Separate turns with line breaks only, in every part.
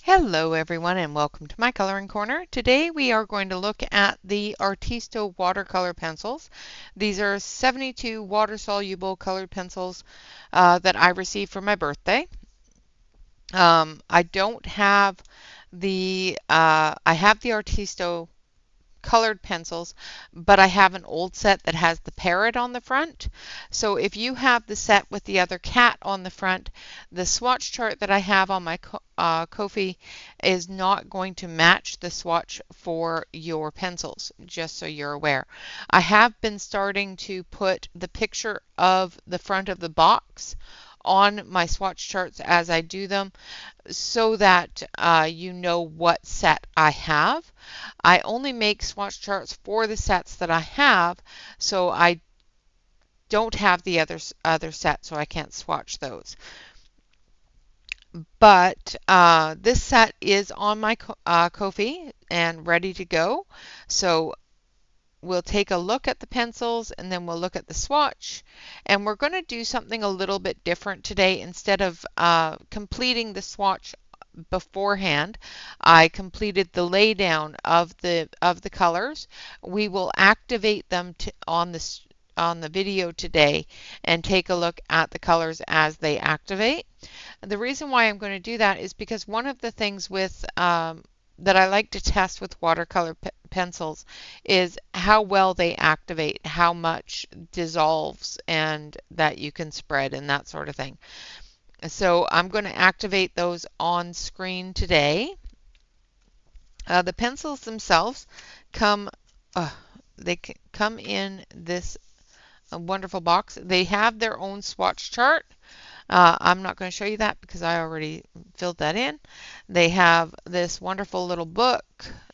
Hello everyone and welcome to my coloring corner. Today we are going to look at the Artisto watercolor pencils. These are 72 water soluble colored pencils that I received for my birthday. I don't have I have the Artisto colored pencils, but I have an old set that has the parrot on the front. So if you have the set with the other cat on the front, the swatch chart that I have on my Ko-fi is not going to match the swatch for your pencils, just so you're aware. I have been starting to put the picture of the front of the box on my swatch charts as I do them so that you know what set I have. I only make swatch charts for the sets that I have, so I don't have the other set, so I can't swatch those. But this set is on my Ko-fi and ready to go. So we'll take a look at the pencils and then we'll look at the swatch. And we're going to do something a little bit different today. Instead of completing the swatch beforehand, I completed the laydown of the colors. We will activate them on the video today and take a look at the colors as they activate. The reason why I'm going to do that is because one of the things with that I like to test with watercolor pencils is how well they activate, how much dissolves and that you can spread and that sort of thing. So I'm going to activate those on screen today. The pencils themselves come come in this wonderful box. They have their own swatch chart. I'm not going to show you that because I already filled that in. They have this wonderful little book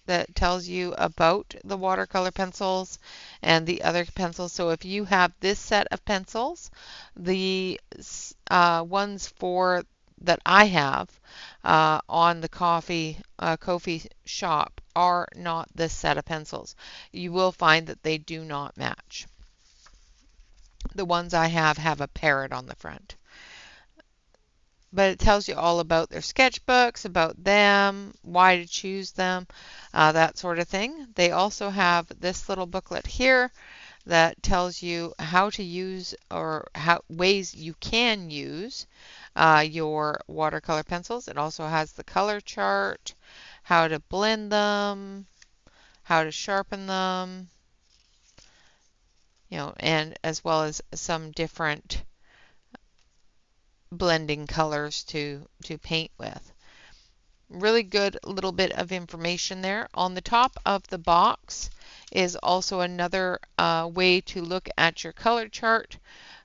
that tells you about the watercolor pencils and the other pencils. So if you have this set of pencils, the ones that I have on the Ko-fi shop are not this set of pencils. You will find that they do not match. The ones I have a parrot on the front. But it tells you all about their sketchbooks, about them, why to choose them, that sort of thing. They also have this little booklet here that tells you how to use or ways you can use your watercolor pencils. It also has the color chart, how to blend them, how to sharpen them, and as well as some different blending colors to paint with. Really good little bit of information there. On the top of the box is also another way to look at your color chart.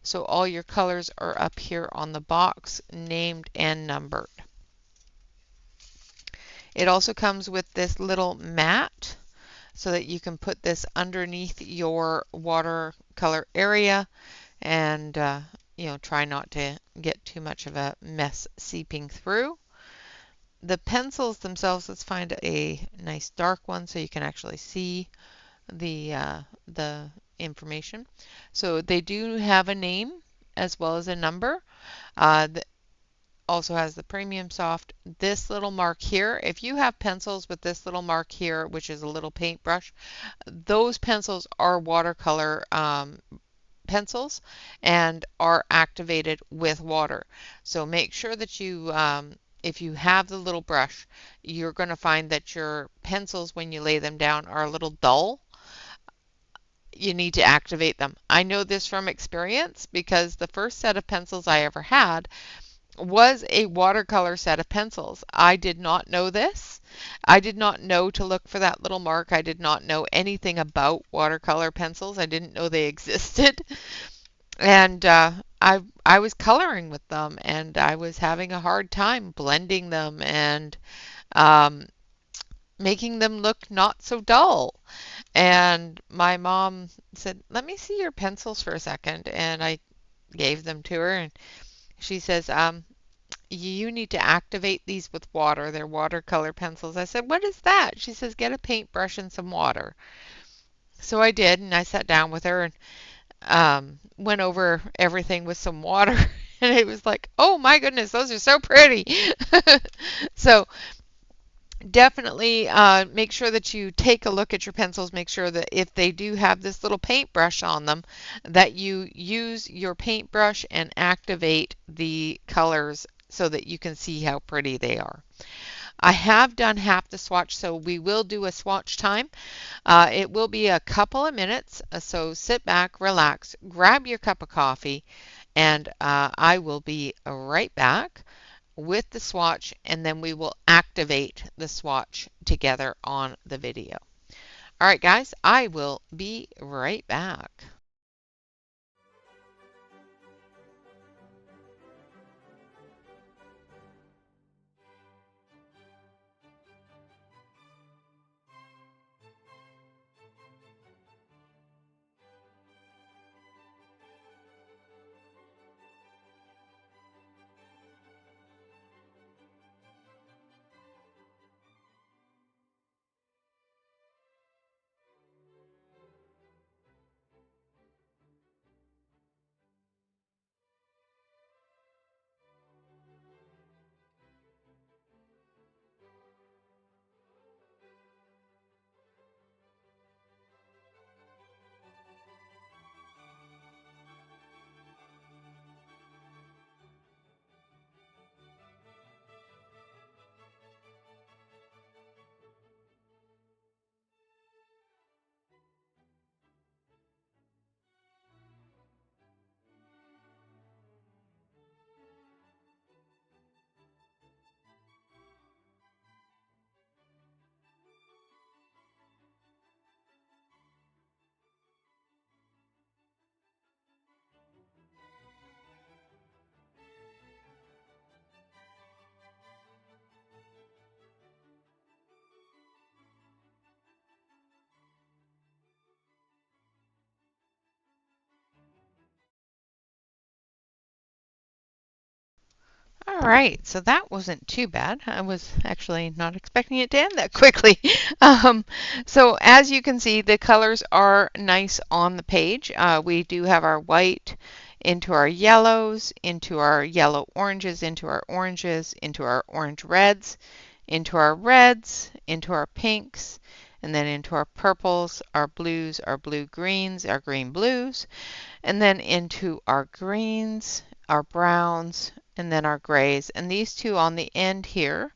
So all your colors are up here on the box, named and numbered. It also comes with this little mat so that you can put this underneath your watercolor area and try not to get too much of a mess seeping through. The pencils themselves, let's find a nice dark one so you can actually see the information. So they do have a name as well as a number. Also has the premium soft. This little mark here, if you have pencils with this little mark here, which is a little paintbrush, those pencils are watercolor pencils and are activated with water. So make sure that you, if you have the little brush, you're going to find that your pencils, when you lay them down, are a little dull. You need to activate them. I know this from experience because the first set of pencils I ever had was a watercolor set of pencils. I did not know this. I did not know to look for that little mark. I did not know anything about watercolor pencils. I didn't know they existed. And I was coloring with them and I was having a hard time blending them and making them look not so dull. And my mom said, "Let me see your pencils for a second." And I gave them to her and she says, "You need to activate these with water. They're watercolor pencils." I said, "What is that?" She says, "Get a paintbrush and some water." So I did, and I sat down with her and went over everything with some water. And it was like, oh my goodness, those are so pretty. So Definitely make sure that you take a look at your pencils. Make sure that if they do have this little paintbrush on them, that you use your paintbrush and activate the colors so that you can see how pretty they are. I have done half the swatch, so we will do a swatch time. It will be a couple of minutes, so sit back, relax, grab your cup of coffee, and I will be right back with the swatch, and then we will activate the swatch together on the video. All right, guys, I will be right back. All right, so that wasn't too bad. I was actually not expecting it to end that quickly. Um, so as you can see, the colors are nice on the page. We do have our white into our yellows, into our yellow oranges, into our oranges, into our orange reds, into our reds, into our pinks, and then into our purples, our blues, our blue greens, our green blues, and then into our greens, our browns, and then our grays. And these two on the end here,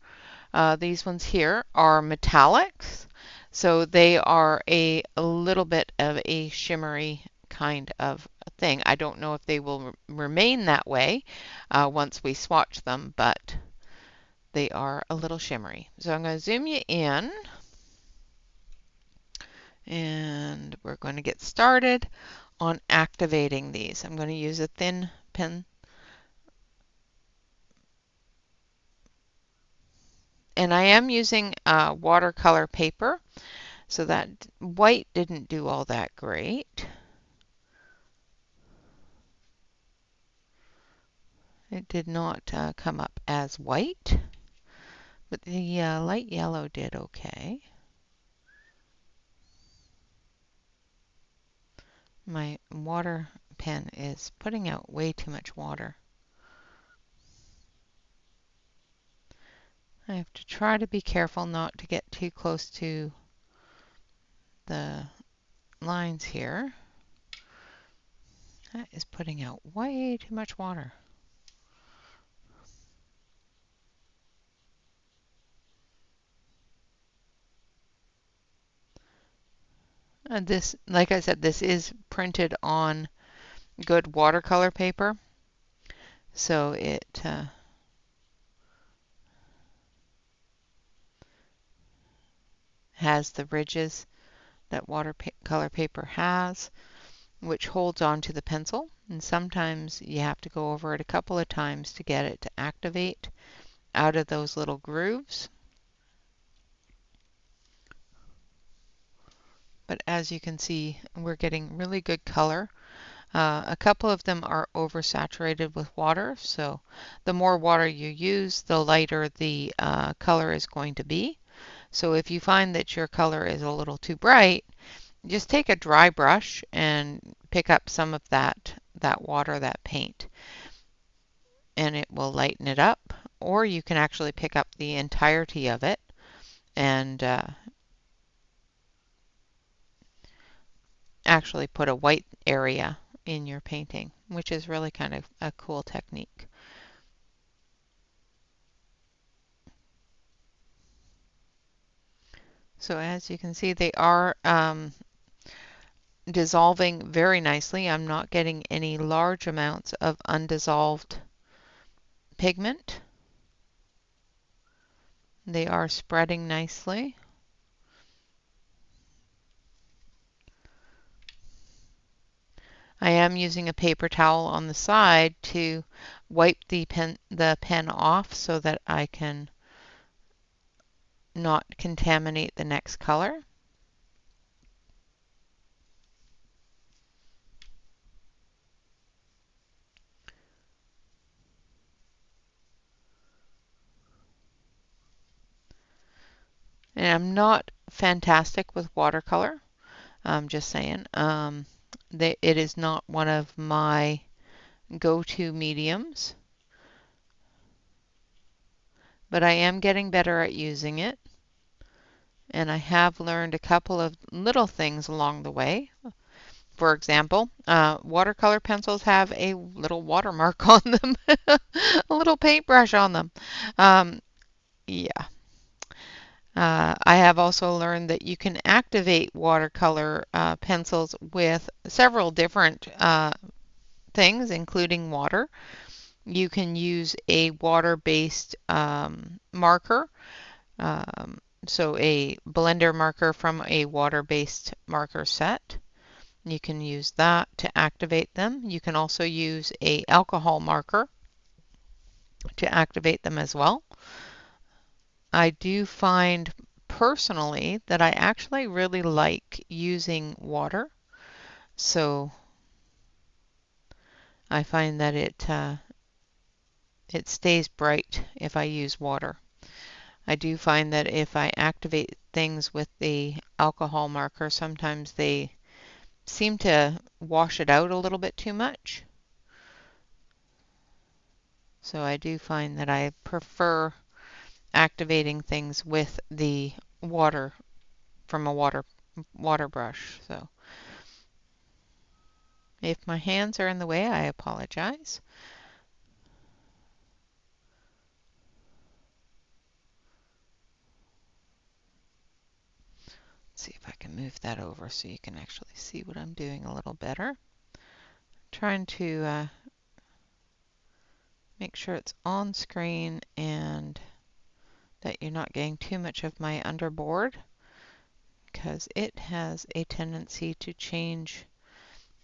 these ones here are metallics. So they are a little bit of a shimmery kind of thing. I don't know if they will remain that way once we swatch them, but they are a little shimmery. So I'm going to zoom you in, and we're going to get started on activating these. I'm going to use a thin pen, and I am using watercolor paper, so that white didn't do all that great. It did not come up as white, but the light yellow did okay. My water pen is putting out way too much water. I have to try to be careful not to get too close to the lines here. That is putting out way too much water. This, like I said, this is printed on good watercolor paper, so it has the ridges that watercolor paper has, which holds onto the pencil. And sometimes you have to go over it a couple of times to get it to activate out of those little grooves. But as you can see, we're getting really good color. A couple of them are oversaturated with water, so the more water you use, the lighter the color is going to be. So if you find that your color is a little too bright, just take a dry brush and pick up some of that water, that paint, and it will lighten it up. Or you can actually pick up the entirety of it and actually put a white area in your painting, which is really kind of a cool technique. So as you can see, they are dissolving very nicely. I'm not getting any large amounts of undissolved pigment. They are spreading nicely. I am using a paper towel on the side to wipe the pen off so that I can not contaminate the next color. And I'm not fantastic with watercolor. I'm just saying. It is not one of my go-to mediums, but I am getting better at using it. And I have learned a couple of little things along the way. For example, watercolor pencils have a little watermark on them, a little paintbrush on them. Yeah. I have also learned that you can activate watercolor pencils with several different things, including water. You can use a water-based marker, so a blender marker from a water-based marker set. You can use that to activate them. You can also use a alcohol marker to activate them as well. I do find personally that I actually really like using water. So I find that it stays bright if I use water. I do find that if I activate things with the alcohol marker, sometimes they seem to wash it out a little bit too much. So I do find that I prefer activating things with the water from a water brush. So if my hands are in the way, I apologize. Let's see if I can move that over so you can actually see what I'm doing a little better. Trying to make sure it's on screen and that you're not getting too much of my underboard, because it has a tendency to change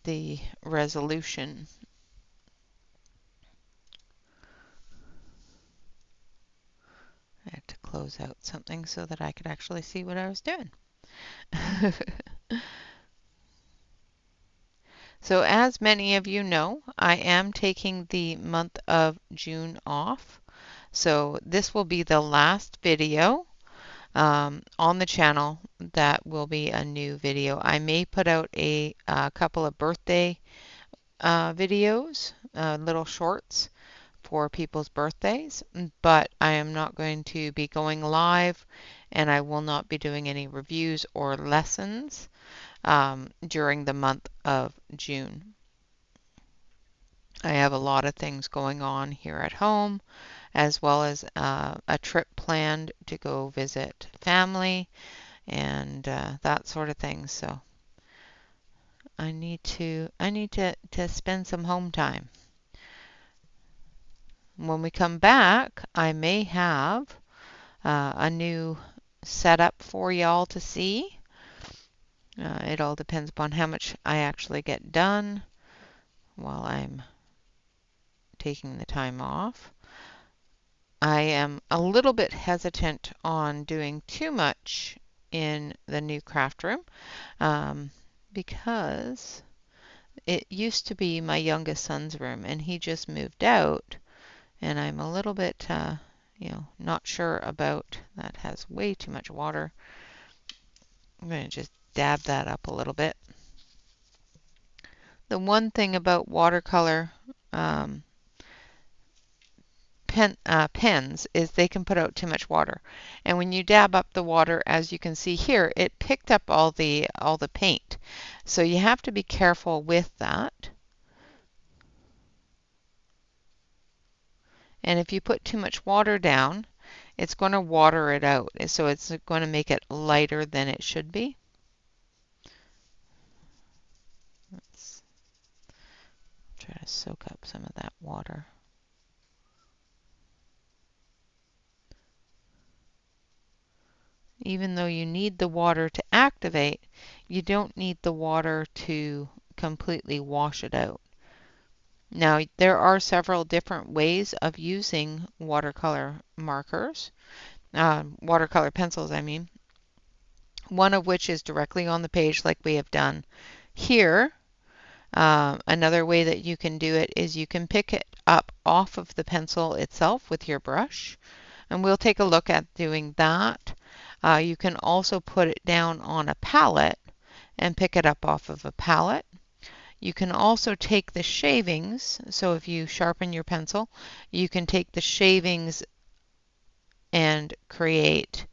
the resolution. I had to close out something so that I could actually see what I was doing. So as many of you know, I am taking the month of June off. So this will be the last video on the channel. That will be a new video. I may put out a couple of birthday videos, little shorts for people's birthdays, but I am not going to be going live, and I will not be doing any reviews or lessons during the month of June. I have a lot of things going on here at home, as well as a trip planned to go visit family and that sort of thing. So I need to spend some home time. When we come back, I may have a new setup for y'all to see. It all depends upon how much I actually get done while I'm taking the time off. I am a little bit hesitant on doing too much in the new craft room because it used to be my youngest son's room, and he just moved out, and I'm a little bit, not sure about that. Has way too much water. I'm going to just dab that up a little bit. The one thing about watercolor pens is they can put out too much water. And when you dab up the water, as you can see here, it picked up all the paint. So you have to be careful with that. And if you put too much water down, it's going to water it out. So it's going to make it lighter than it should be. Let's try to soak up some of that water. Even though you need the water to activate, you don't need the water to completely wash it out. Now, there are several different ways of using watercolor markers, watercolor pencils, I mean. One of which is directly on the page like we have done here. Another way that you can do it is you can pick it up off of the pencil itself with your brush, and we'll take a look at doing that. You can also put it down on a palette and pick it up off of a palette. You can also take the shavings, so if you sharpen your pencil, you can take the shavings and create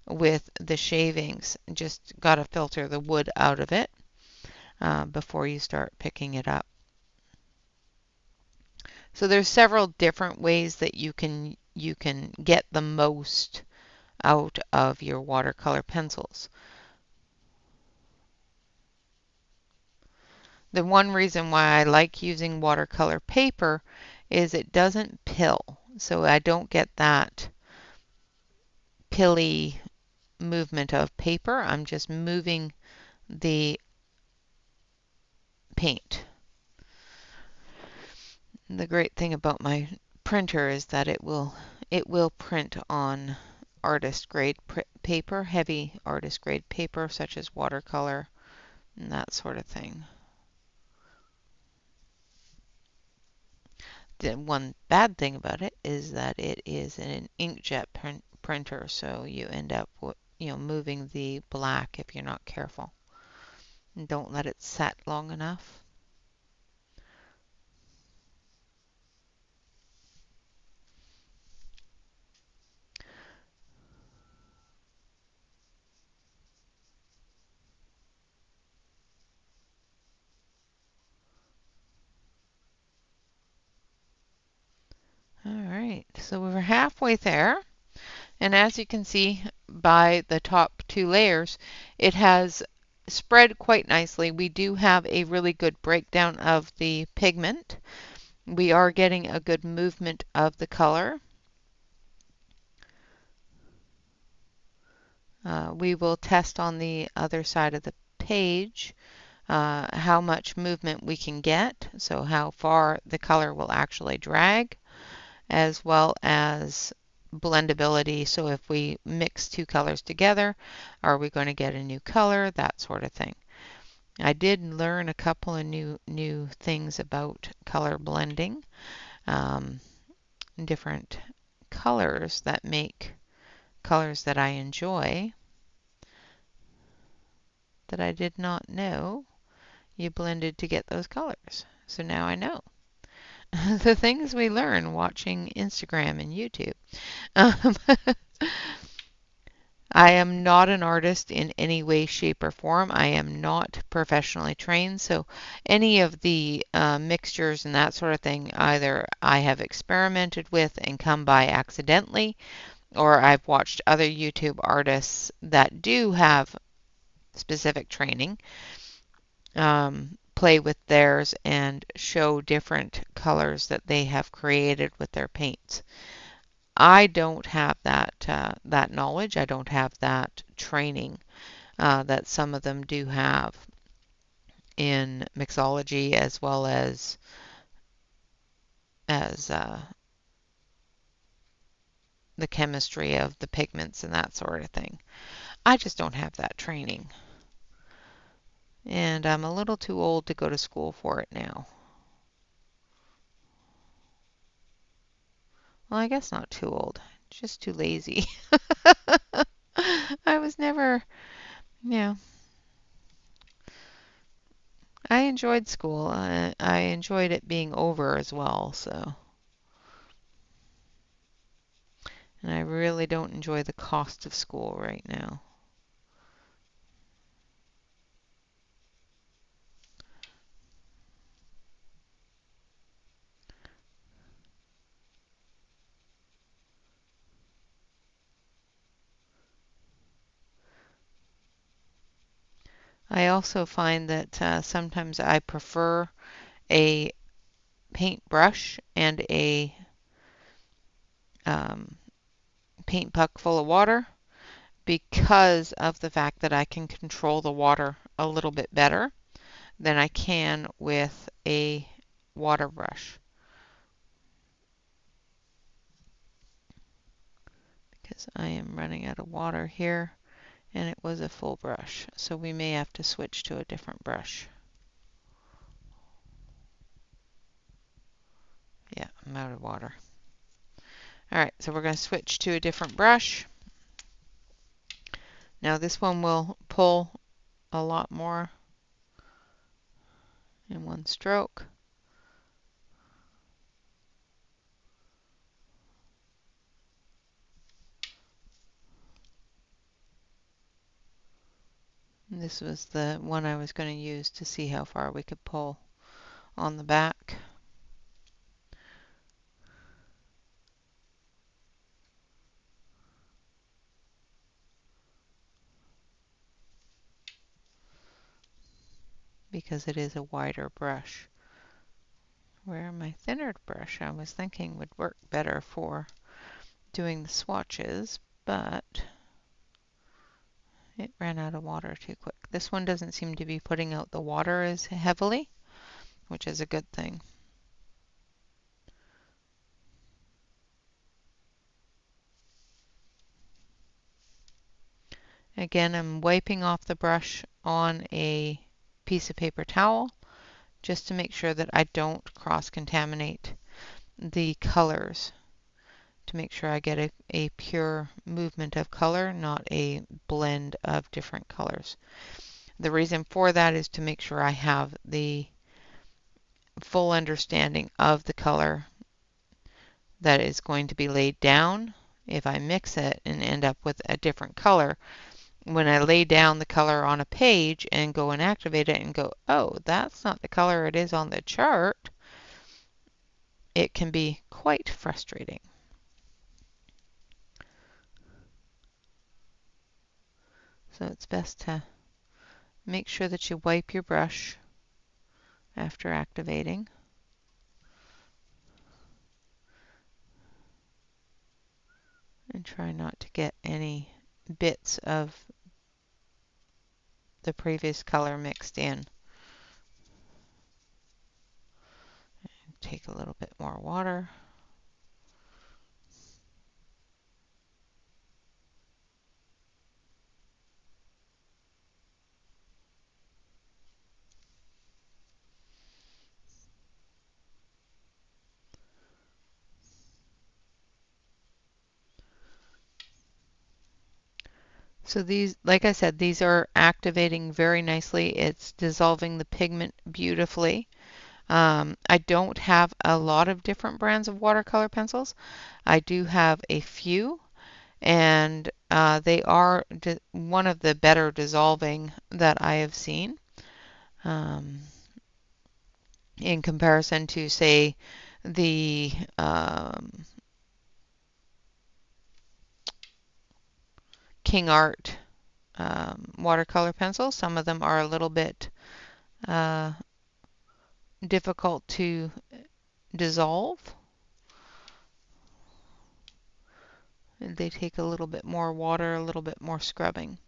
with the shavings. Just got to filter the wood out of it before you start picking it up. So there's several different ways that you can get the most out of your watercolor pencils. The one reason why I like using watercolor paper is it doesn't pill. So I don't get that pilly movement of paper. I'm just moving the paint. The great thing about my printer is that it will print on artist grade paper, heavy artist grade paper such as watercolor and that sort of thing. The one bad thing about it is that it is an inkjet printer, so you end up moving the black if you're not careful. And don't let it set long enough. All right, so we're halfway there, and as you can see by the top two layers, it has spread quite nicely. We do have a really good breakdown of the pigment. We are getting a good movement of the color. We will test on the other side of the page how much movement we can get, so how far the color will actually drag, as well as blendability. So if we mix two colors together, are we going to get a new color? That sort of thing. I did learn a couple of new things about color blending, different colors that make colors that I enjoy that I did not know you blended to get those colors. So now I know. The things we learn watching Instagram and YouTube. I am not an artist in any way, shape, or form. I am not professionally trained, so any of the mixtures and that sort of thing, either I have experimented with and come by accidentally, or I've watched other YouTube artists that do have specific training play with theirs and show different colors that they have created with their paints. I don't have that knowledge. I don't have that training that some of them do have in mixology, as well as the chemistry of the pigments and that sort of thing. I just don't have that training. And I'm a little too old to go to school for it now. Well, I guess not too old, just too lazy. I was never, yeah. I enjoyed school. I enjoyed it being over as well, so. And I really don't enjoy the cost of school right now. I also find that sometimes I prefer a paintbrush and a um, paint puck full of water because of the fact that I can control the water a little bit better than I can with a water brush. Because I am running out of water here and it was a full brush, so we may have to switch to a different brush. Yeah, I'm out of water. Alright, so we're going to switch to a different brush. Now this one will pull a lot more in one stroke. And this was the one I was going to use to see how far we could pull on the back. Because it is a wider brush. Where my thinner brush I was thinking would work better for doing the swatches, but it ran out of water too quick. This one doesn't seem to be putting out the water as heavily, which is a good thing. Again, I'm wiping off the brush on a piece of paper towel just to make sure that I don't cross-contaminate the colors, to make sure I get a pure movement of color, not a blend of different colors. The reason for that is to make sure I have the full understanding of the color that is going to be laid down. If I mix it and end up with a different color, when I lay down the color on a page and go and activate it and go, oh, that's not the color it is on the chart, it can be quite frustrating. So it's best to make sure that you wipe your brush after activating. And try not to get any bits of the previous color mixed in. Take a little bit more water. So these, like I said, these are activating very nicely. It's dissolving the pigment beautifully. I don't have a lot of different brands of watercolor pencils. I do have a few, and they are one of the better dissolving that I have seen in comparison to, say, the King Art watercolor pencils. Some of them are a little bit difficult to dissolve. They take a little bit more water, a little bit more scrubbing.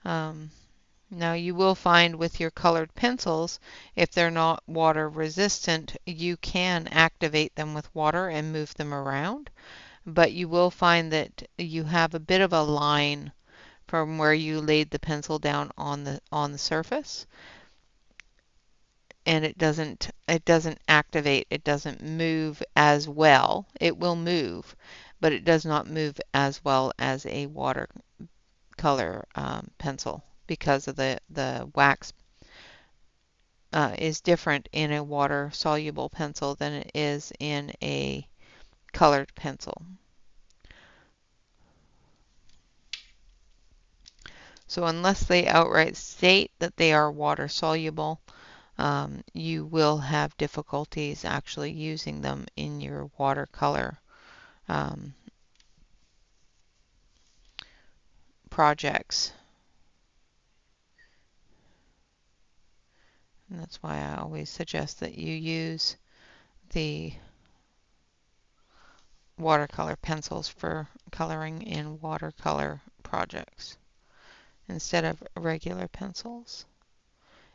Now you will find with your colored pencils, if they're not water resistant, you can activate them with water and move them around, but you will find that you have a bit of a line from where you laid the pencil down on the surface, and it doesn't activate, it doesn't move as well. It will move, but it does not move as well as a watercolor pencil, because of the wax is different in a water soluble pencil than it is in a colored pencil. So unless they outright state that they are water soluble, you will have difficulties actually using them in your watercolor projects. And that's why I always suggest that you use the watercolor pencils for coloring in watercolor projects instead of regular pencils.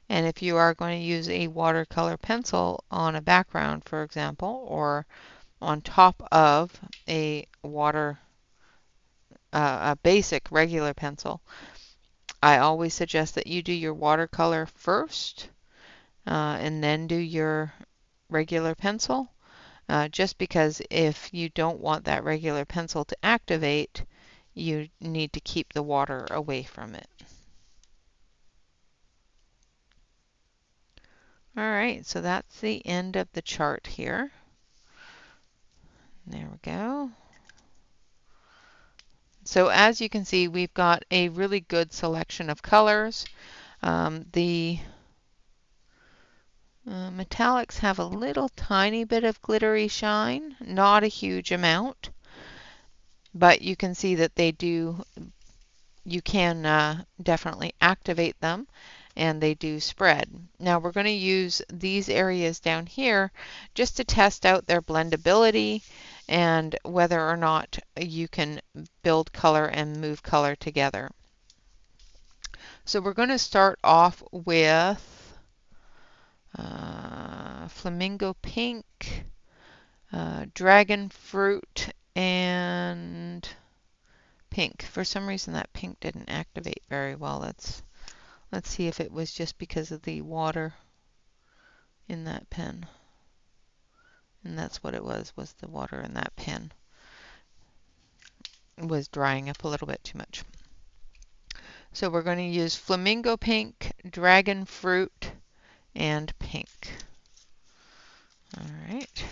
And if you are going to use a watercolor pencil on a background, for example, or on top of a a basic regular pencil, I always suggest that you do your watercolor first and then do your regular pencil. Just because if you don't want that regular pencil to activate, you need to keep the water away from it. All right, so that's the end of the chart here. There we go. So as you can see, we've got a really good selection of colors. The metallics have a little tiny bit of glittery shine, not a huge amount, but you can see that they do, you can definitely activate them and they do spread. Now we're going to use these areas down here just to test out their blendability and whether or not you can build color and move color together. So we're going to start off with flamingo pink, dragon fruit, and pink. For some reason that pink didn't activate very well. Let's see if it was just because of the water in that pen. And that's what it was the water in that pen. It was drying up a little bit too much. So we're going to use flamingo pink, dragon fruit, and pink. All right.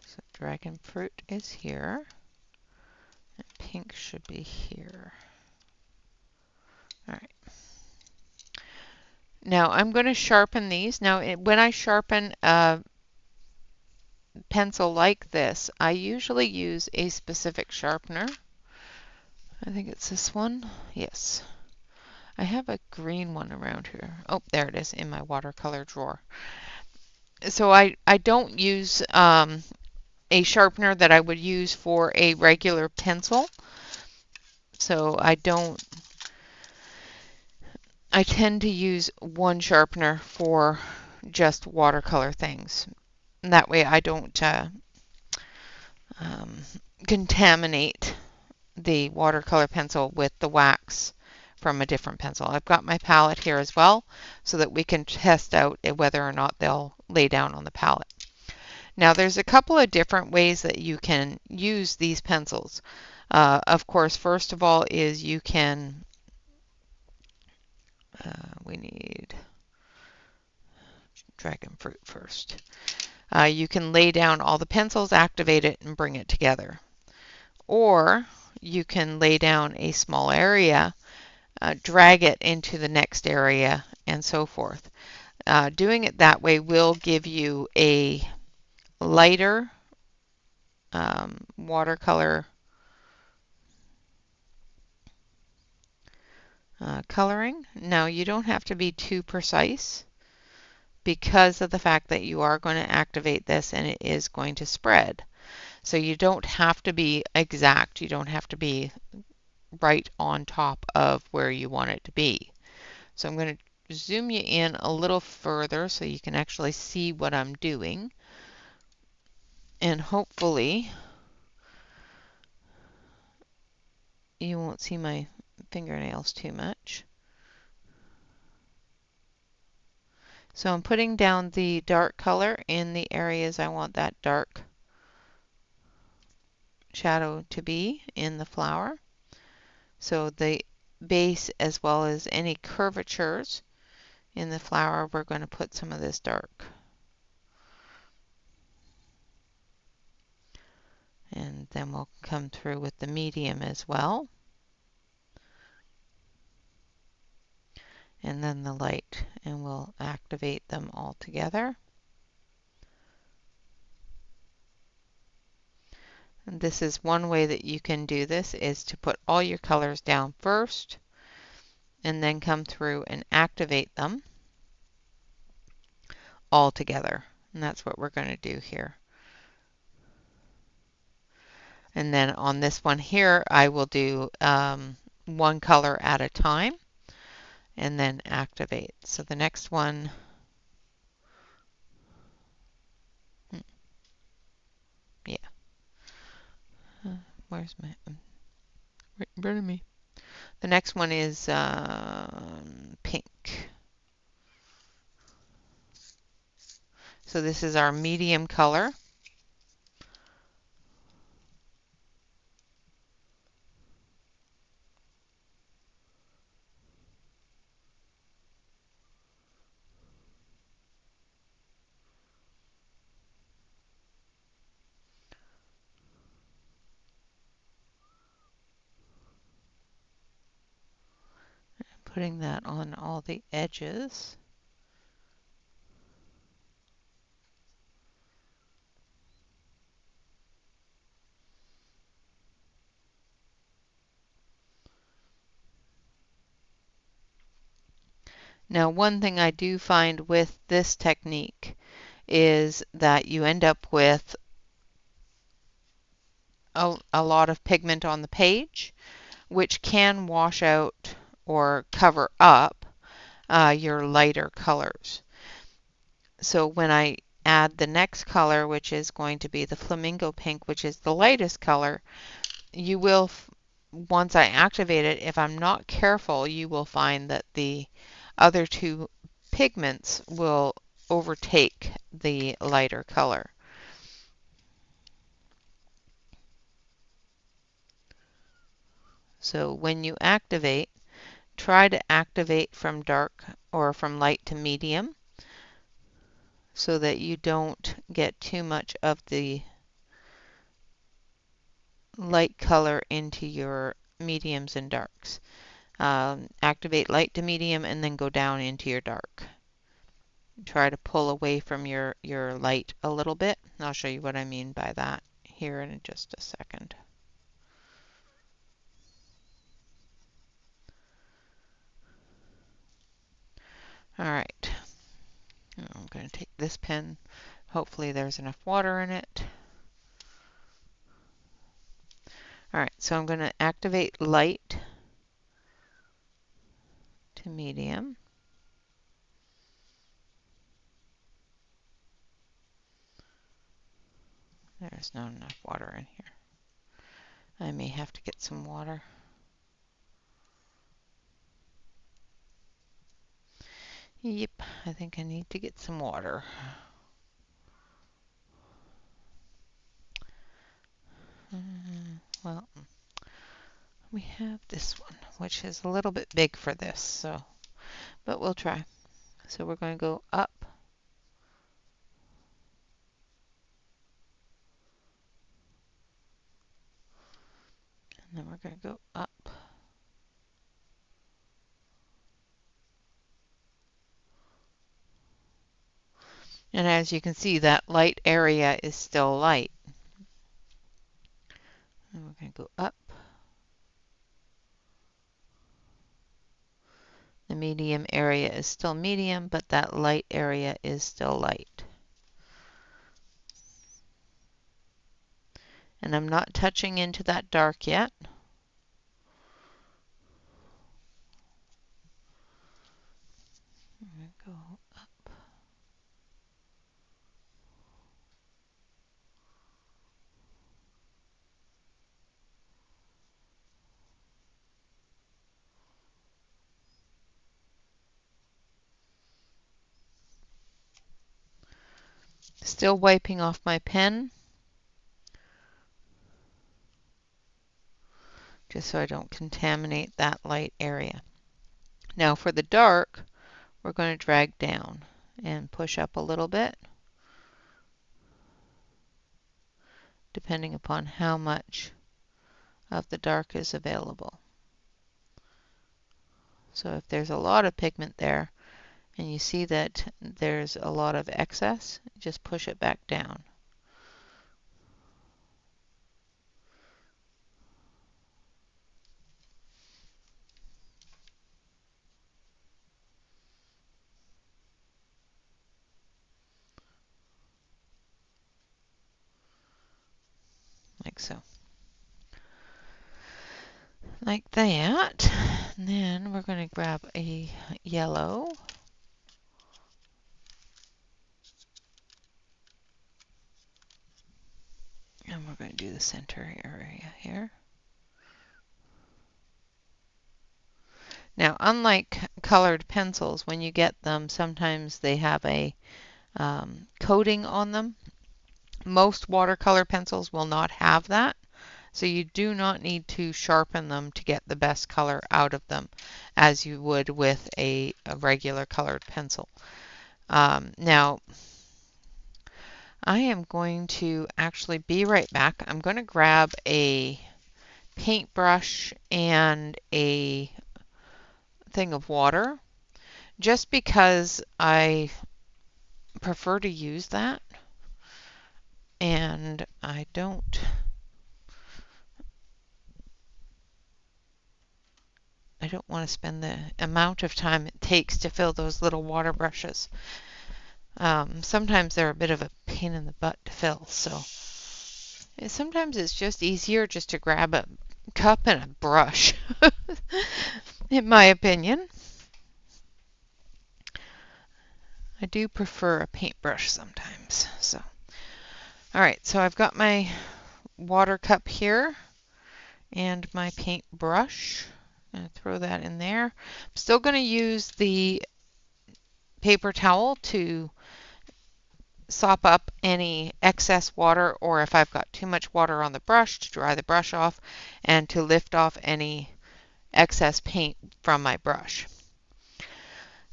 So dragon fruit is here, and pink should be here. All right. Now I'm going to sharpen these. Now when I sharpen a pencil like this, I usually use a specific sharpener. I think it's this one. Yes. I have a green one around here. Oh, there it is in my watercolor drawer. So I don't use a sharpener that I would use for a regular pencil. So I tend to use one sharpener for just watercolor things. And that way I don't contaminate the watercolor pencil with the wax from a different pencil. I've got my palette here as well so that we can test out whether or not they'll lay down on the palette. Now there's a couple of different ways that you can use these pencils. Of course, first of all is you can, we need dragon fruit first. You can lay down all the pencils, activate it, and bring it together. Or you can lay down a small area, drag it into the next area, and so forth. Doing it that way will give you a lighter watercolor coloring. Now you don't have to be too precise because of the fact that you are going to activate this and it is going to spread. So you don't have to be exact. You don't have to be right on top of where you want it to be. So I'm going to zoom you in a little further so you can actually see what I'm doing. And hopefully you won't see my fingernails too much. So I'm putting down the dark color in the areas I want that dark shadow to be in the flower. So the base as well as any curvatures in the flower, we're going to put some of this dark. And then we'll come through with the medium as well. And then the light, and we'll activate them all together. And this is one way that you can do this, is to put all your colors down first and then come through and activate them all together. And that's what we're going to do here. And then on this one here, I will do one color at a time and then activate. So the next one, yeah, where's my, right in front of me. The next one is pink. So this is our medium color. Putting that on all the edges. Now, one thing I do find with this technique is that you end up with a lot of pigment on the page, which can wash out or cover up your lighter colors. So when I add the next color, which is going to be the flamingo pink, which is the lightest color, you will, once I activate it, if I'm not careful, you will find that the other two pigments will overtake the lighter color. So when you activate, try to activate from dark or from light to medium so that you don't get too much of the light color into your mediums and darks. Activate light to medium and then go down into your dark. Try to pull away from your light a little bit. I'll show you what I mean by that here in just a second. All right, I'm going to take this pen. Hopefully there's enough water in it. All right, so I'm going to activate light to medium. There's not enough water in here. I may have to get some water. Yep, I think I need to get some water. Well, we have this one, which is a little bit big for this, so, but we'll try. So we're going to go up. And then we're going to go up. And as you can see, that light area is still light. And we're going to go up. The medium area is still medium, but that light area is still light. And I'm not touching into that dark yet. I'm going to go up. Still wiping off my pen, just so I don't contaminate that light area. Now for the dark, we're going to drag down and push up a little bit. depending upon how much of the dark is available. So if there's a lot of pigment there and you see that there's a lot of excess, just push it back down. Like so. Like that. And then we're going to grab a yellow. And we're going to do the center area here. Now, unlike colored pencils, when you get them, sometimes they have a coating on them. Most watercolor pencils will not have that, so you do not need to sharpen them to get the best color out of them as you would with a regular colored pencil. Now, I am going to actually be right back. I'm going to grab a paintbrush and a thing of water just because I prefer to use that, and I don't want to spend the amount of time it takes to fill those little water brushes. Sometimes they're a bit of a pain in the butt to fill, so sometimes it's just easier just to grab a cup and a brush, in my opinion. I do prefer a paintbrush sometimes. So, all right, so I've got my water cup here and my paintbrush. I'm going to throw that in there. I'm still going to use the paper towel to sop up any excess water, or if I've got too much water on the brush, to dry the brush off and to lift off any excess paint from my brush.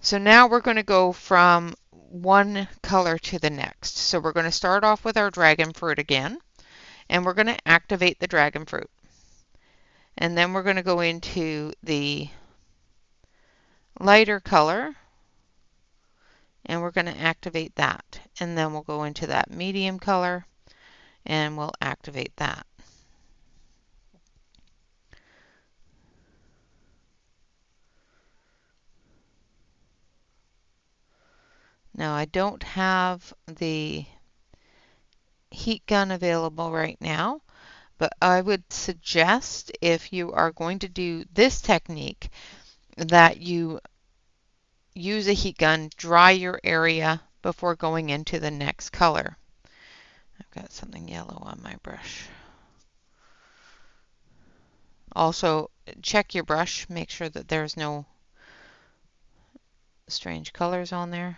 So now we're going to go from one color to the next. So we're going to start off with our dragon fruit again, and we're going to activate the dragon fruit. And then we're going to go into the lighter color, and we're going to activate that. And then we'll go into that medium color, and we'll activate that. Now I don't have the heat gun available right now, but I would suggest, if you are going to do this technique, that you use a heat gun, dry your area before going into the next color. I've got something yellow on my brush. Also, check your brush, make sure that there's no strange colors on there.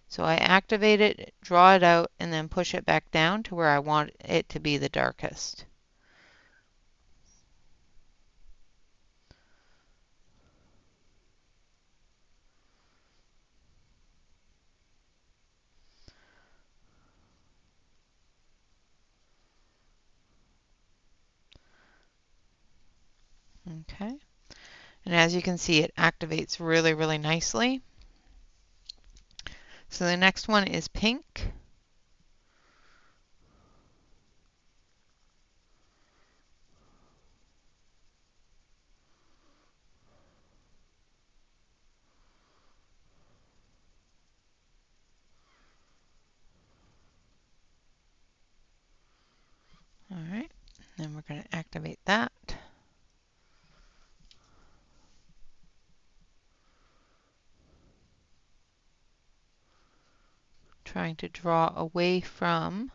So I activate it, draw it out, and then push it back down to where I want it to be the darkest. Okay, and as you can see, it activates really, really nicely. So the next one is pink. All right, then we're going to activate that. Trying to draw away from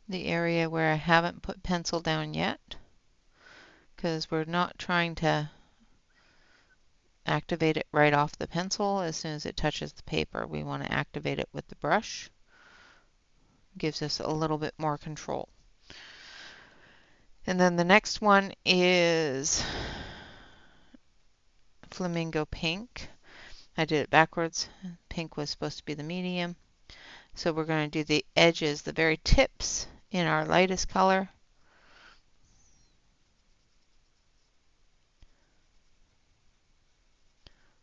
the area where I haven't put pencil down yet, because we're not trying to activate it right off the pencil as soon as it touches the paper. We want to activate it with the brush. Gives us a little bit more control. And then the next one is flamingo pink. I did it backwards. Pink was supposed to be the medium. So we're going to do the edges, the very tips, in our lightest color.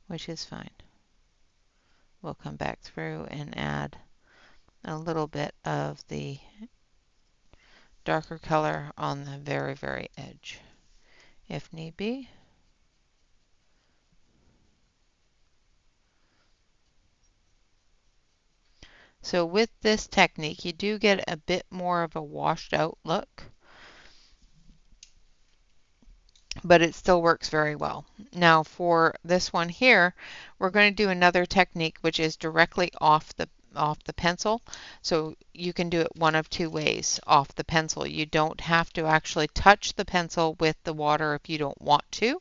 Which is fine. We'll come back through and add a little bit of the darker color on the very, very edge, if need be. So with this technique, you do get a bit more of a washed out look, but it still works very well. Now for this one here, we're going to do another technique, which is directly off the pencil. So you can do it one of two ways off the pencil. You don't have to actually touch the pencil with the water if you don't want to.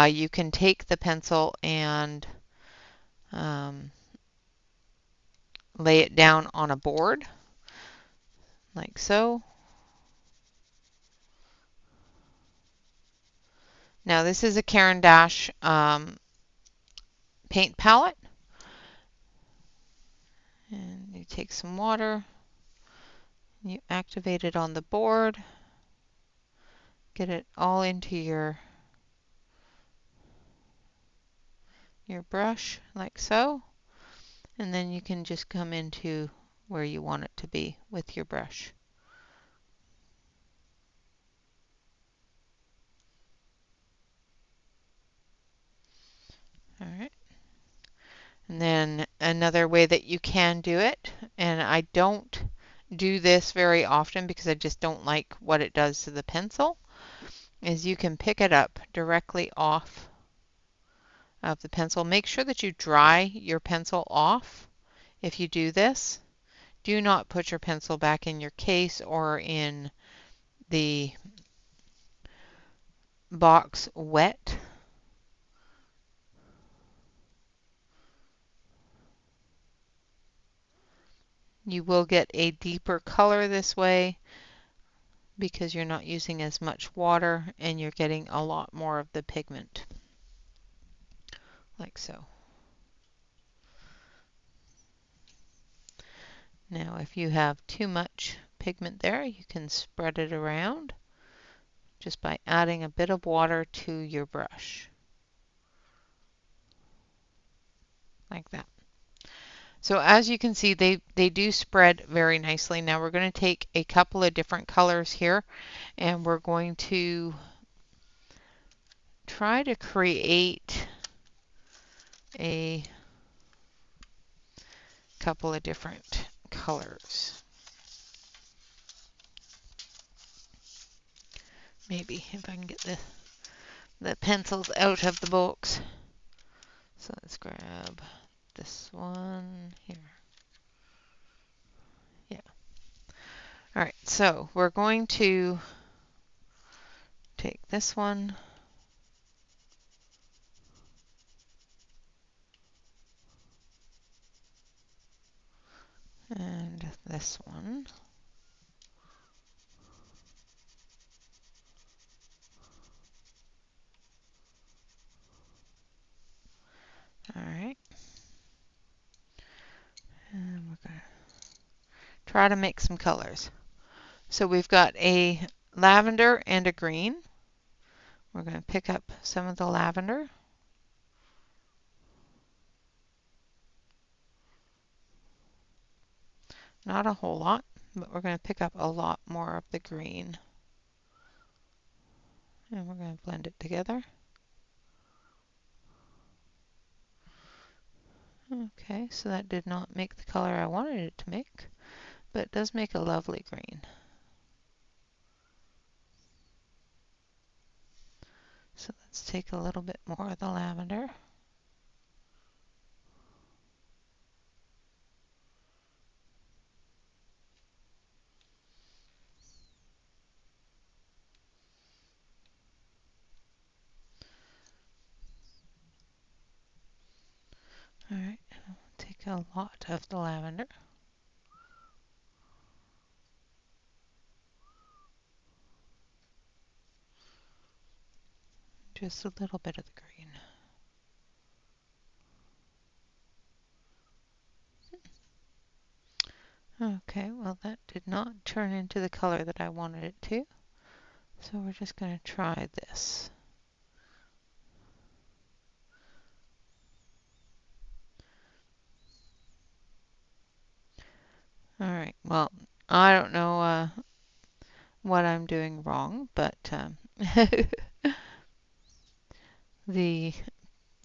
You can take the pencil and lay it down on a board like so. Now this is a Caran d'Ache paint palette, and you take some water, you activate it on the board, get it all into your brush like so, and then you can just come into where you want it to be with your brush. All right. And then another way that you can do it, and I don't do this very often because I just don't like what it does to the pencil, is you can pick it up directly off of the pencil. Make sure that you dry your pencil off if you do this. Do not put your pencil back in your case or in the box wet. You will get a deeper color this way because you're not using as much water and you're getting a lot more of the pigment, like so. Now if you have too much pigment there, you can spread it around just by adding a bit of water to your brush, like that. So as you can see, they do spread very nicely. Now we're going to take a couple of different colors here, and we're going to try to create a couple of different colors. Maybe if I can get the pencils out of the box. So let's grab this one here. Yeah. All right, so we're going to take this one and this one. All right. And we're going to try to make some colors. So we've got a lavender and a green. We're going to pick up some of the lavender. Not a whole lot, but we're going to pick up a lot more of the green. And we're going to blend it together. Okay, so that did not make the color I wanted it to make, but it does make a lovely green. So let's take a little bit more of the lavender. All right, take a lot of the lavender. Just a little bit of the green. Okay, well that did not turn into the color that I wanted it to. So we're just going to try this. All right, well, I don't know what I'm doing wrong, but the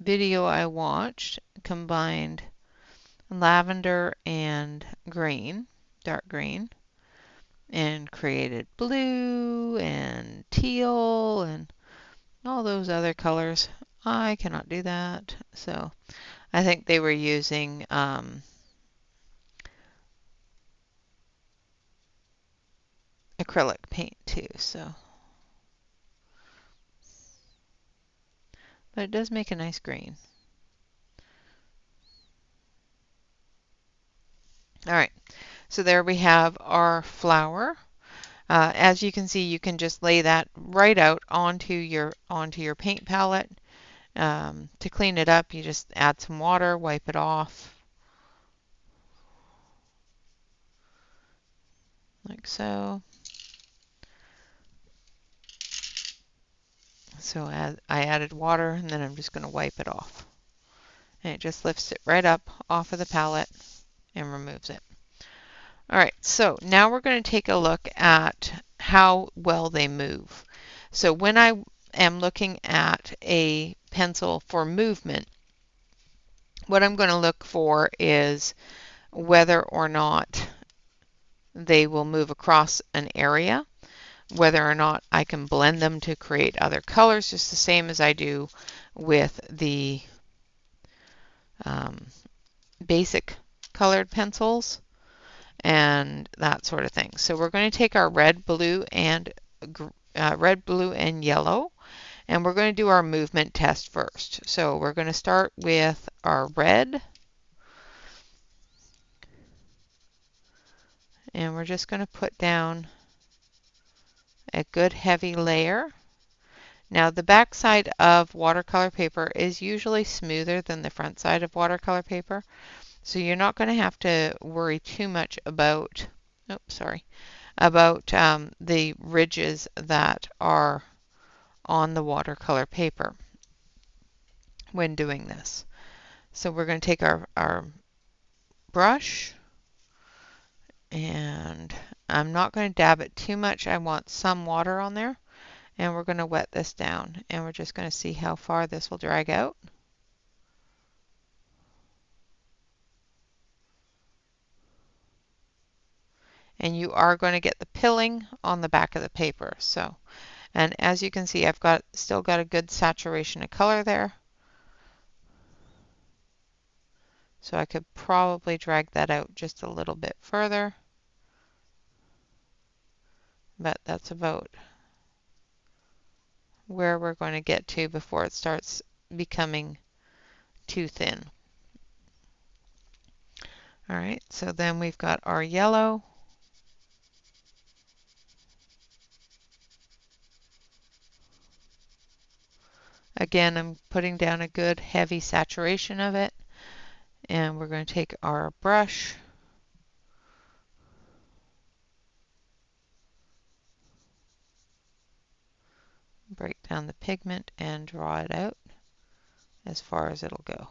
video I watched combined lavender and green, dark green, and created blue and teal and all those other colors. I cannot do that. So I think they were using acrylic paint too. So, but it does make a nice green. All right, so there we have our flower. As you can see, you can just lay that right out onto your paint palette. To clean it up, you just add some water, wipe it off, like so. So I added water, and then I'm just going to wipe it off. And it just lifts it right up off of the palette and removes it. All right, so now we're going to take a look at how well they move. So when I am looking at a pencil for movement, what I'm going to look for is whether or not they will move across an area, whether or not I can blend them to create other colors, just the same as I do with the basic colored pencils and that sort of thing. So we're going to take our red, blue, and yellow, and we're going to do our movement test first. So we're going to start with our red, and we're just going to put down a good heavy layer. Now the back side of watercolor paper is usually smoother than the front side of watercolor paper, so you're not going to have to worry too much about, the ridges that are on the watercolor paper when doing this. So we're going to take our brush, and I'm not going to dab it too much. I want some water on there, and we're going to wet this down, and we're just going to see how far this will drag out. And you are going to get the pilling on the back of the paper. So, and as you can see, I've still got a good saturation of color there. So I could probably drag that out just a little bit further, but that's about where we're going to get to before it starts becoming too thin. All right, so then we've got our yellow. Again, I'm putting down a good heavy saturation of it, and we're going to take our brush, break down the pigment, and draw it out as far as it'll go.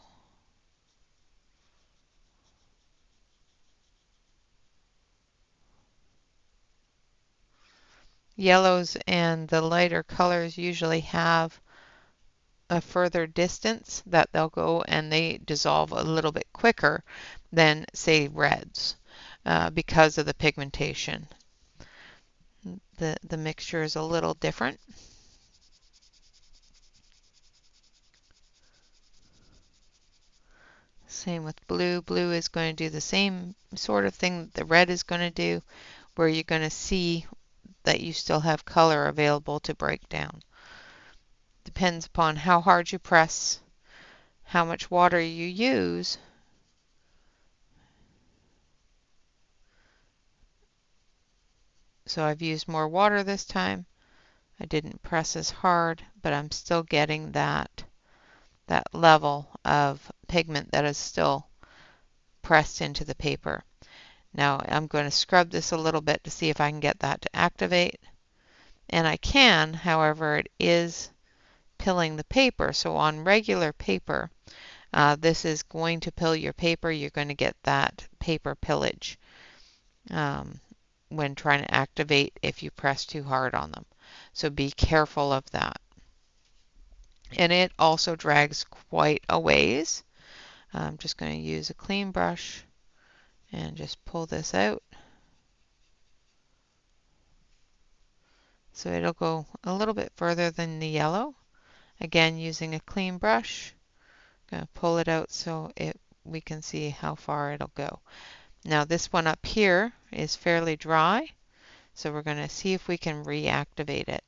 Yellows and the lighter colors usually have a further distance that they'll go, and they dissolve a little bit quicker than, say, reds because of the pigmentation. The mixture is a little different. Same with blue. Blue is going to do the same sort of thing that the red is going to do, where you're going to see that you still have color available to break down. Depends upon how hard you press, how much water you use. So I've used more water this time. I didn't press as hard, but I'm still getting that level of pigment that is still pressed into the paper. Now I'm going to scrub this a little bit to see if I can get that to activate. And I can, however, it is pilling the paper. So on regular paper, this is going to pill your paper. You're going to get that paper pillage when trying to activate if you press too hard on them. So be careful of that. And it also drags quite a ways. I'm just going to use a clean brush and just pull this out. So it'll go a little bit further than the yellow. Again, using a clean brush, I'm going to pull it out so we can see how far it'll go. Now this one up here is fairly dry, so we're going to see if we can reactivate it.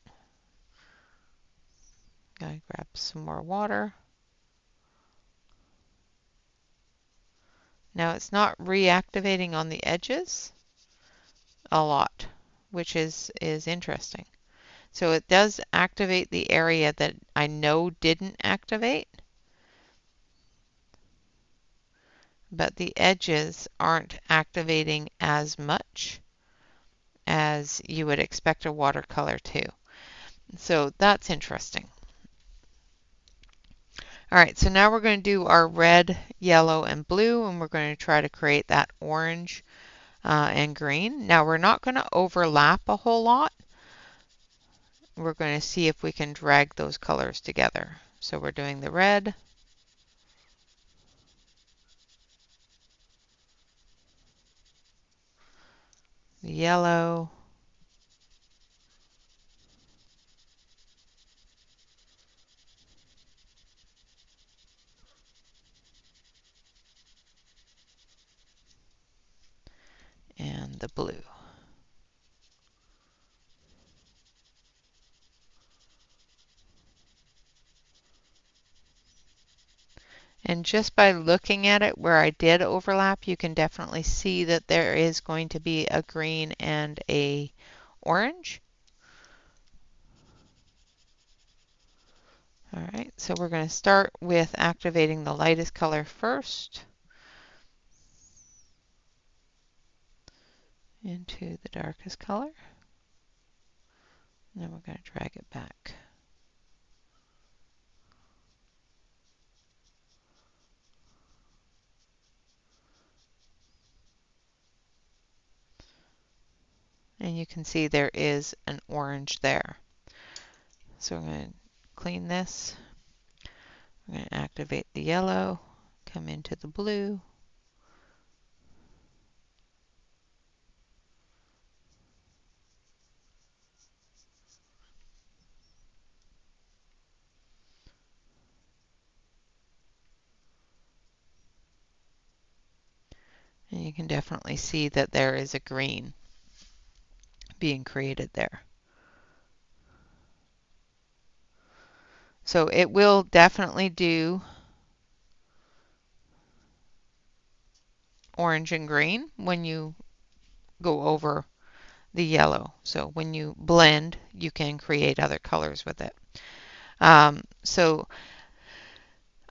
Going to grab some more water. Now it's not reactivating on the edges a lot, which is interesting. So it does activate the area that I know didn't activate, but the edges aren't activating as much as you would expect a watercolor to. So that's interesting. All right, so now we're going to do our red, yellow, and blue, and we're going to try to create that orange and green. Now we're not going to overlap a whole lot. We're going to see if we can drag those colors together. So we're doing the red, the yellow, and the blue. And just by looking at it where I did overlap, you can definitely see that there is going to be a green and a orange. All right, so we're going to start with activating the lightest color first into the darkest color. And then we're going to drag it back. And you can see there is an orange there. So we're going to clean this. We're going to activate the yellow, come into the blue. And you can definitely see that there is a green being created there. So it will definitely do orange and green when you go over the yellow. So when you blend, you can create other colors with it. So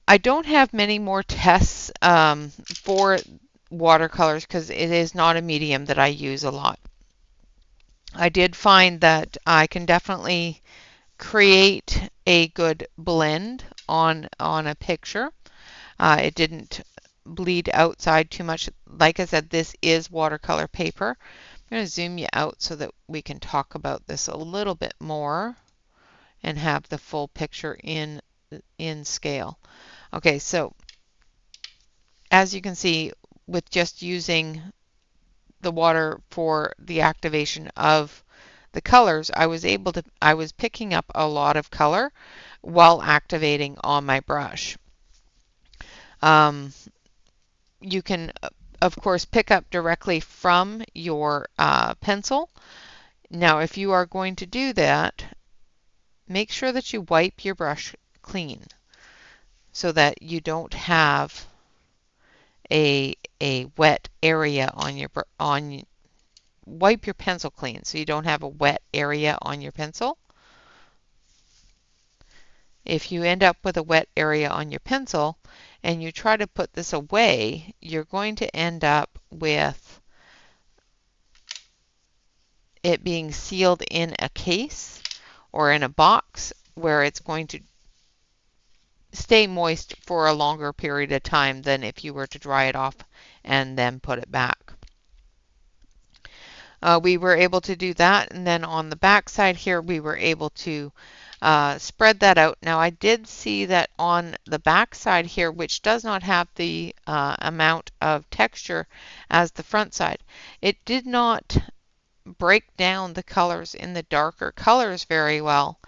I don't have many more tests for watercolors because it is not a medium that I use a lot. I did find that I can definitely create a good blend on a picture. It didn't bleed outside too much. Like I said, this is watercolor paper. I'm going to zoom you out so that we can talk about this a little bit more and have the full picture in scale. Okay, so as you can see, with just using the water for the activation of the colors, I was picking up a lot of color while activating on my brush. You can, of course, pick up directly from your pencil. Now, if you are going to do that, make sure that you wipe your brush clean so that you don't have a wet area on your wipe your pencil clean so you don't have a wet area on your pencil. If you end up with a wet area on your pencil and you try to put this away, you're going to end up with it being sealed in a case or in a box where it's going to stay moist for a longer period of time than if you were to dry it off and then put it back. We were able to do that, and then on the back side here we were able to spread that out. Now I did see that on the back side here, which does not have the amount of texture as the front side, it did not break down the colors in the darker colors very well.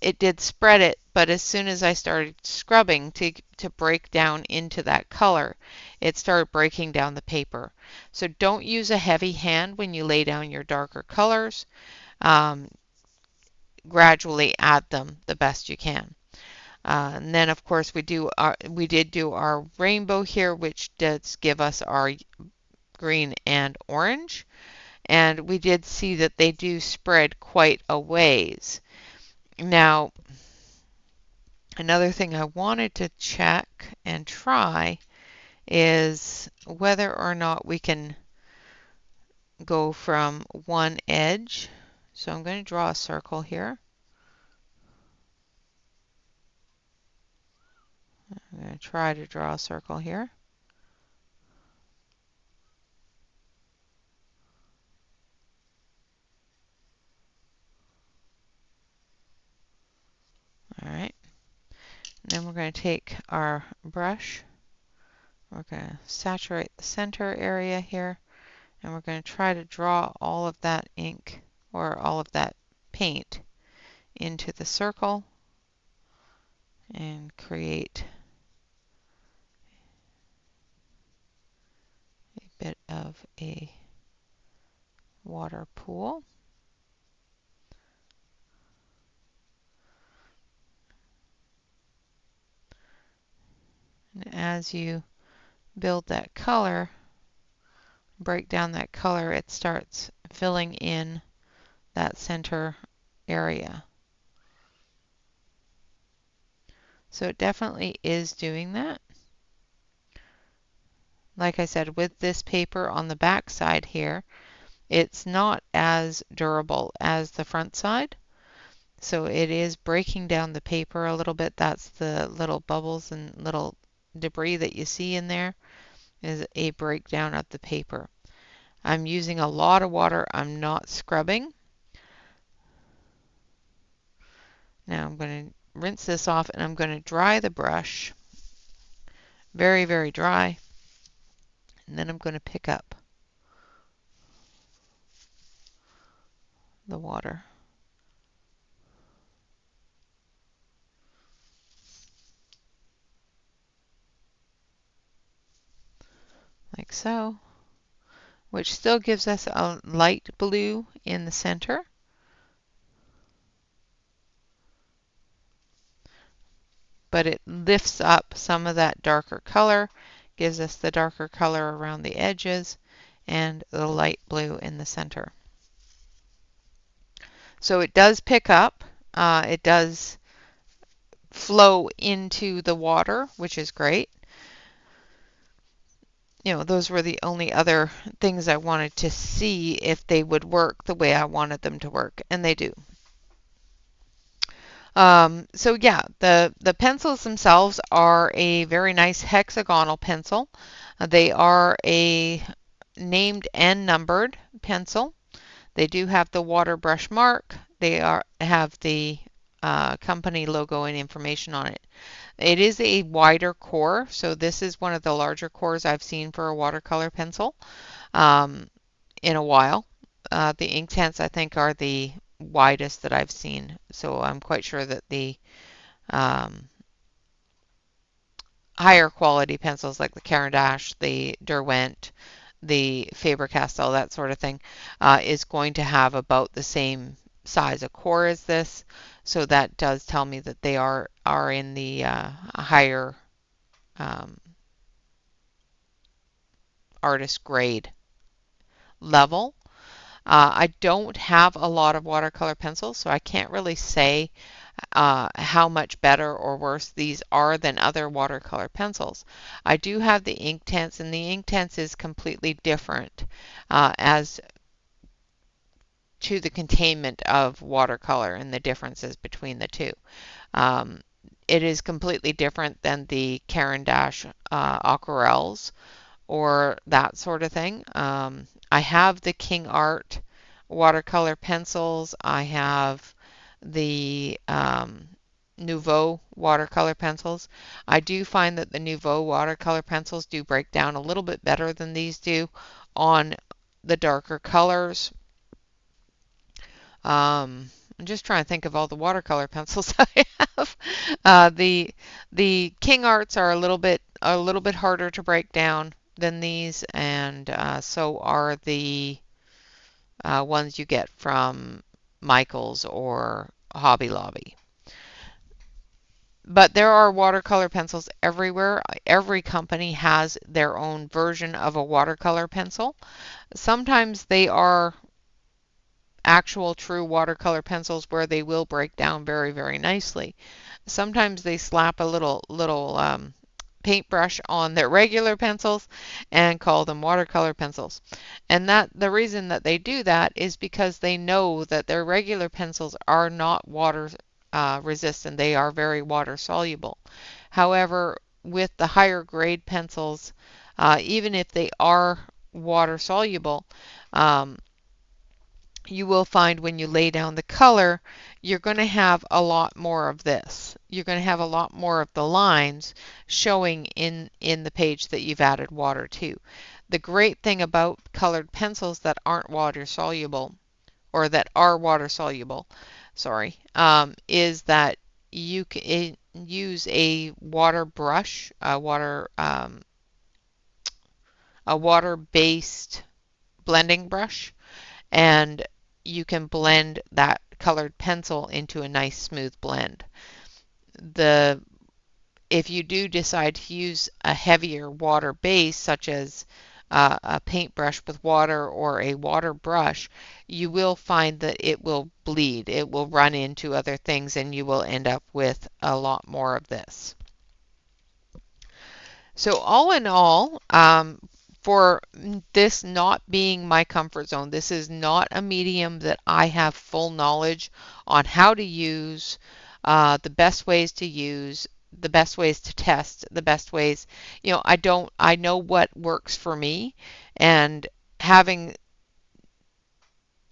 It did spread it, but as soon as I started scrubbing to break down into that color, it started breaking down the paper. So don't use a heavy hand when you lay down your darker colors. Gradually add them the best you can. And then of course we did do our rainbow here, which does give us our green and orange. And we did see that they do spread quite a ways. Now, another thing I wanted to check and try is whether or not we can go from one edge. So I'm going to draw a circle here. I'm going to try to draw a circle here. All right. And then we're going to take our brush. We're going to saturate the center area here, and we're going to try to draw all of that ink or all of that paint into the circle and create a bit of a water pool. And as you build that color, break down that color, it starts filling in that center area. So it definitely is doing that. Like I said, with this paper on the back side here, it's not as durable as the front side. So it is breaking down the paper a little bit. That's the little bubbles and little debris that you see in there is a breakdown of the paper. I'm using a lot of water. I'm not scrubbing. Now I'm going to rinse this off and I'm going to dry the brush. Very, very dry. And then I'm going to pick up the water. Like so, which still gives us a light blue in the center. But it lifts up some of that darker color, gives us the darker color around the edges, and the light blue in the center. So it does pick up, it does flow into the water, which is great. You know, those were the only other things I wanted to see if they would work the way I wanted them to work, and they do. So yeah, the pencils themselves are a very nice hexagonal pencil. They are a named and numbered pencil. They do have the water brush mark. They have the company logo and information on it. It is a wider core, so this is one of the larger cores I've seen for a watercolor pencil in a while. The Inktense, I think, are the widest that I've seen, so I'm quite sure that the higher quality pencils like the Caran d'Ache, the Derwent, the Faber-Castell, that sort of thing, is going to have about the same size of core as this. So that does tell me that they are in the higher artist grade level. I don't have a lot of watercolor pencils, so I can't really say how much better or worse these are than other watercolor pencils. I do have the Inktense, and the Inktense is completely different as to the containment of watercolor and the differences between the two. Um, it is completely different than the Caran d'Ache aquarelles or that sort of thing. I have the King Art watercolor pencils. I have the Nouveau watercolor pencils. I do find that the Nouveau watercolor pencils do break down a little bit better than these do on the darker colors. I'm just trying to think of all the watercolor pencils I have. The King Arts are a little bit harder to break down than these, and so are the ones you get from Michaels or Hobby Lobby. But there are watercolor pencils everywhere. Every company has their own version of a watercolor pencil. Sometimes they are actual true watercolor pencils where they will break down very, very nicely. Sometimes they slap a little paintbrush on their regular pencils and call them watercolor pencils. And that the reason that they do that is because they know that their regular pencils are not water resistant. They are very water soluble. However, with the higher grade pencils, even if they are water soluble, um, you will find when you lay down the color, you're going to have a lot more of this. You're going to have a lot more of the lines showing in the page that you've added water to. The great thing about colored pencils that aren't water soluble, or that are water soluble, sorry, is that you can use a water brush, a water-based blending brush, and you can blend that colored pencil into a nice smooth blend. If you do decide to use a heavier water base, such as a paintbrush with water or a water brush, you will find that it will bleed. It will run into other things and you will end up with a lot more of this. So all in all, for this not being my comfort zone, this is not a medium that I have full knowledge on how to use, the best ways to use, the best ways to test, the best ways, I know what works for me, and having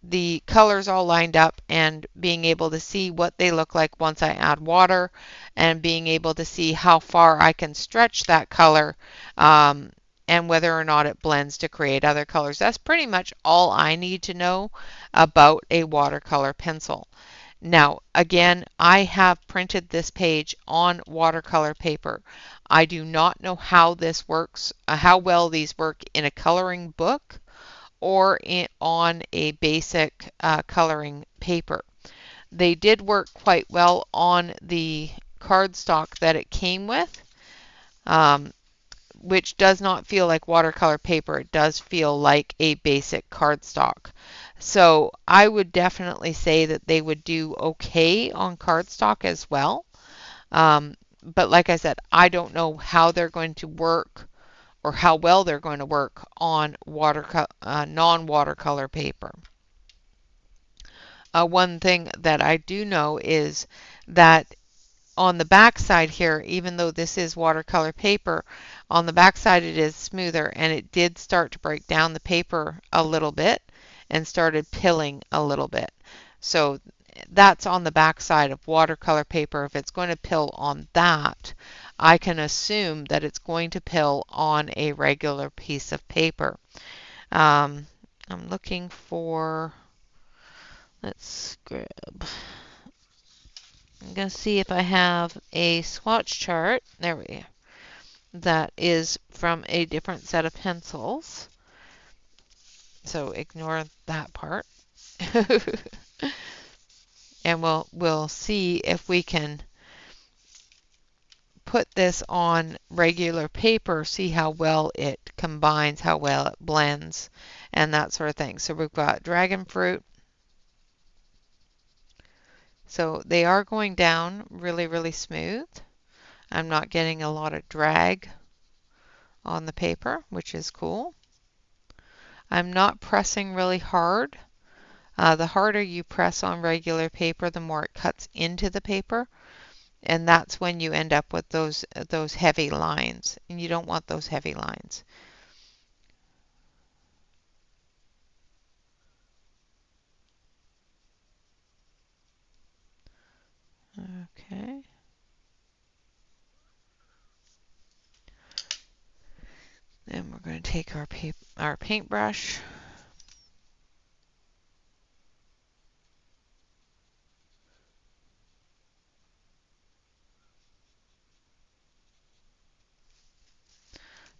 the colors all lined up and being able to see what they look like once I add water, and being able to see how far I can stretch that color, and whether or not it blends to create other colors. That's pretty much all I need to know about a watercolor pencil. Now, again, I have printed this page on watercolor paper. I do not know how this works, how well these work in a coloring book or on a basic coloring paper. They did work quite well on the cardstock that it came with, which does not feel like watercolor paper. It does feel like a basic cardstock. So I would definitely say that they would do okay on cardstock as well. But like I said, I don't know how they're going to work or how well they're going to work on non-watercolor paper. One thing that I do know is that on the back side here, even though this is watercolor paper, on the back side it is smoother, and it did start to break down the paper a little bit and started pilling a little bit. So that's on the back side of watercolor paper. If it's going to pill on that, I can assume that it's going to pill on a regular piece of paper. I'm looking for, let's grab, I'm going to see if I have a swatch chart. There we go. That is from a different set of pencils. So ignore that part. And we'll see if we can put this on regular paper, see how well it combines, how well it blends, and that sort of thing. So we've got dragon fruit. So they are going down really, really smooth. I'm not getting a lot of drag on the paper, which is cool. I'm not pressing really hard. The harder you press on regular paper, the more it cuts into the paper, and that's when you end up with those heavy lines, and you don't want those heavy lines. Okay. Then we're going to take our paintbrush.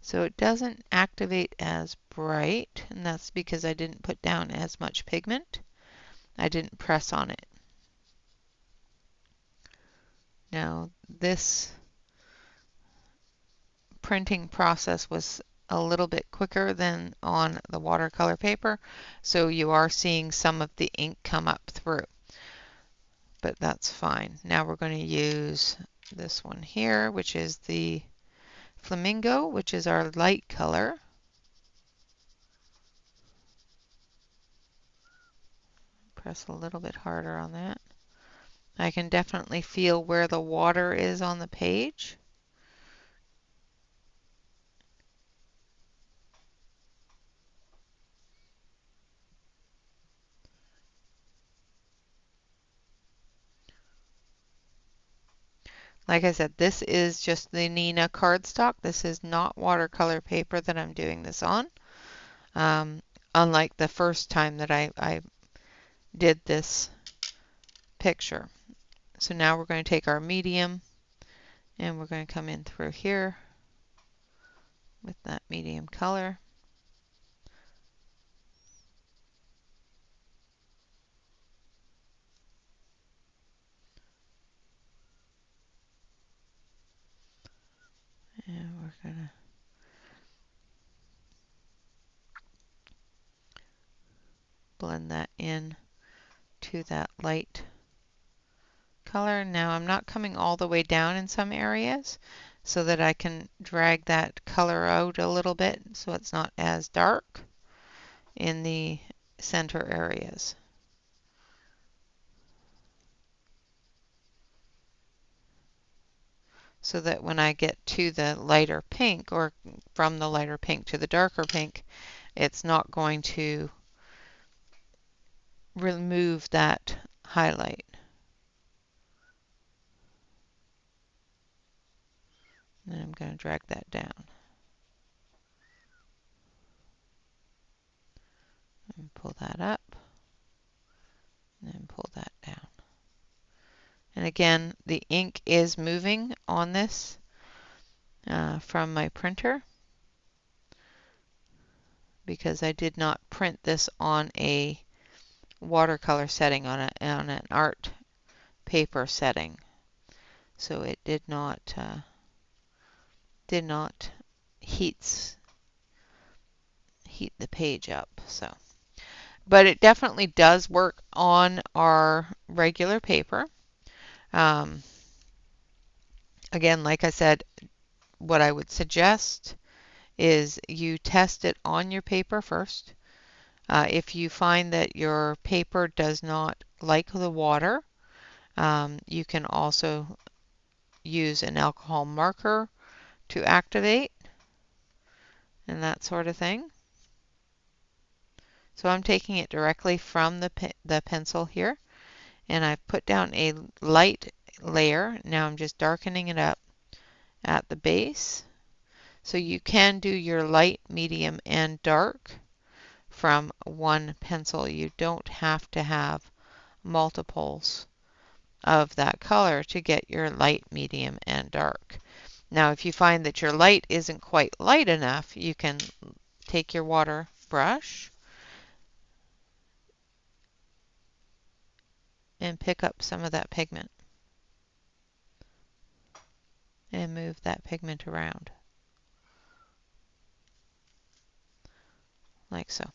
So it doesn't activate as bright, and that's because I didn't put down as much pigment. I didn't press on it. Now this printing process was a little bit quicker than on the watercolor paper, so you are seeing some of the ink come up through, but that's fine. Now we're going to use this one here, which is the Flamingo, which is our light color. Press a little bit harder on that. I can definitely feel where the water is on the page. Like I said, this is just the Nina cardstock. This is not watercolor paper that I'm doing this on. Unlike the first time that I did this picture. So now we're going to take our medium and we're going to come in through here with that medium color. And we're going to blend that in to that light color. Now I'm not coming all the way down in some areas so that I can drag that color out a little bit so it's not as dark in the center areas. So that when I get to the lighter pink, or from the lighter pink to the darker pink, it's not going to remove that highlight. And then I'm going to drag that down. And pull that up. And then pull that down. And again, the ink is moving on this from my printer because I did not print this on a watercolor setting, on an art paper setting. So it did not heat the page up. So, but it definitely does work on our regular paper. Again, like I said, what I would suggest is you test it on your paper first. If you find that your paper does not like the water, you can also use an alcohol marker to activate and that sort of thing. So I'm taking it directly from the pencil here, and I've put down a light layer. Now I'm just darkening it up at the base. So you can do your light, medium, and dark from one pencil. You don't have to have multiples of that color to get your light, medium, and dark. Now if you find that your light isn't quite light enough, you can take your water brush and pick up some of that pigment and move that pigment around like so.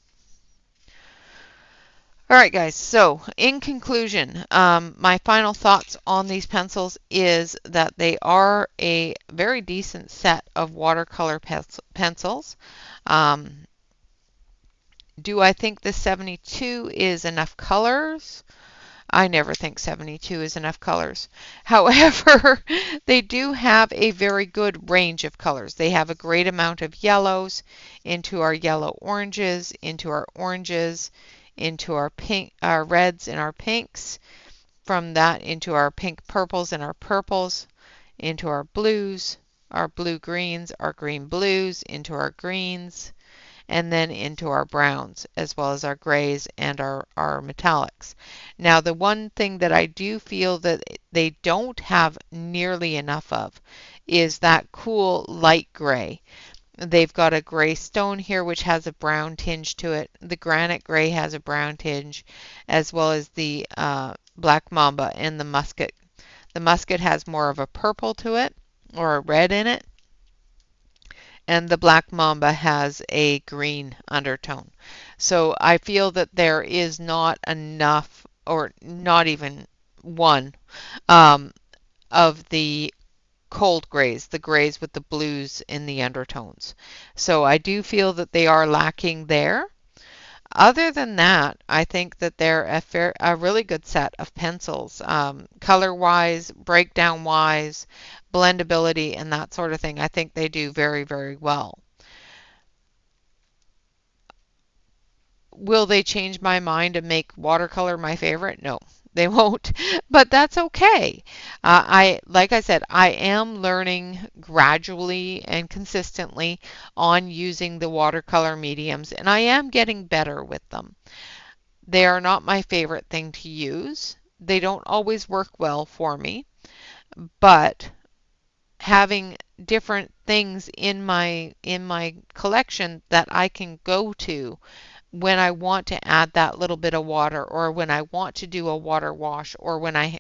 All right, guys, so in conclusion, my final thoughts on these pencils is that they are a very decent set of watercolor pencils. Do I think the 72 is enough colors? I never think 72 is enough colors. However, they do have a very good range of colors. They have a great amount of yellows into our yellow oranges, into our oranges, into our pink, our reds and our pinks. From that into our pink purples and our purples, into our blues, our blue greens, our green blues, into our greens, and then into our browns, as well as our grays and our metallics. Now, the one thing that I do feel that they don't have nearly enough of is that cool light gray. They've got a gray stone here which has a brown tinge to it. The granite gray has a brown tinge, as well as the black mamba and the musket. The musket has more of a purple to it, or a red in it, and the black mamba has a green undertone. So I feel that there is not enough, or not even one, um, of the cold grays, the grays with the blues in the undertones. So I do feel that they are lacking there. Other than that, I think that they're a really good set of pencils, color-wise, breakdown-wise, blendability, and that sort of thing. I think they do very, very well. Will they change my mind and make watercolor my favorite? No, they won't, but that's okay. Like I said, I am learning gradually and consistently on using the watercolor mediums, and I am getting better with them. They are not my favorite thing to use. They don't always work well for me, but having different things in my collection that I can go to when I want to add that little bit of water, or when I want to do a water wash, or when I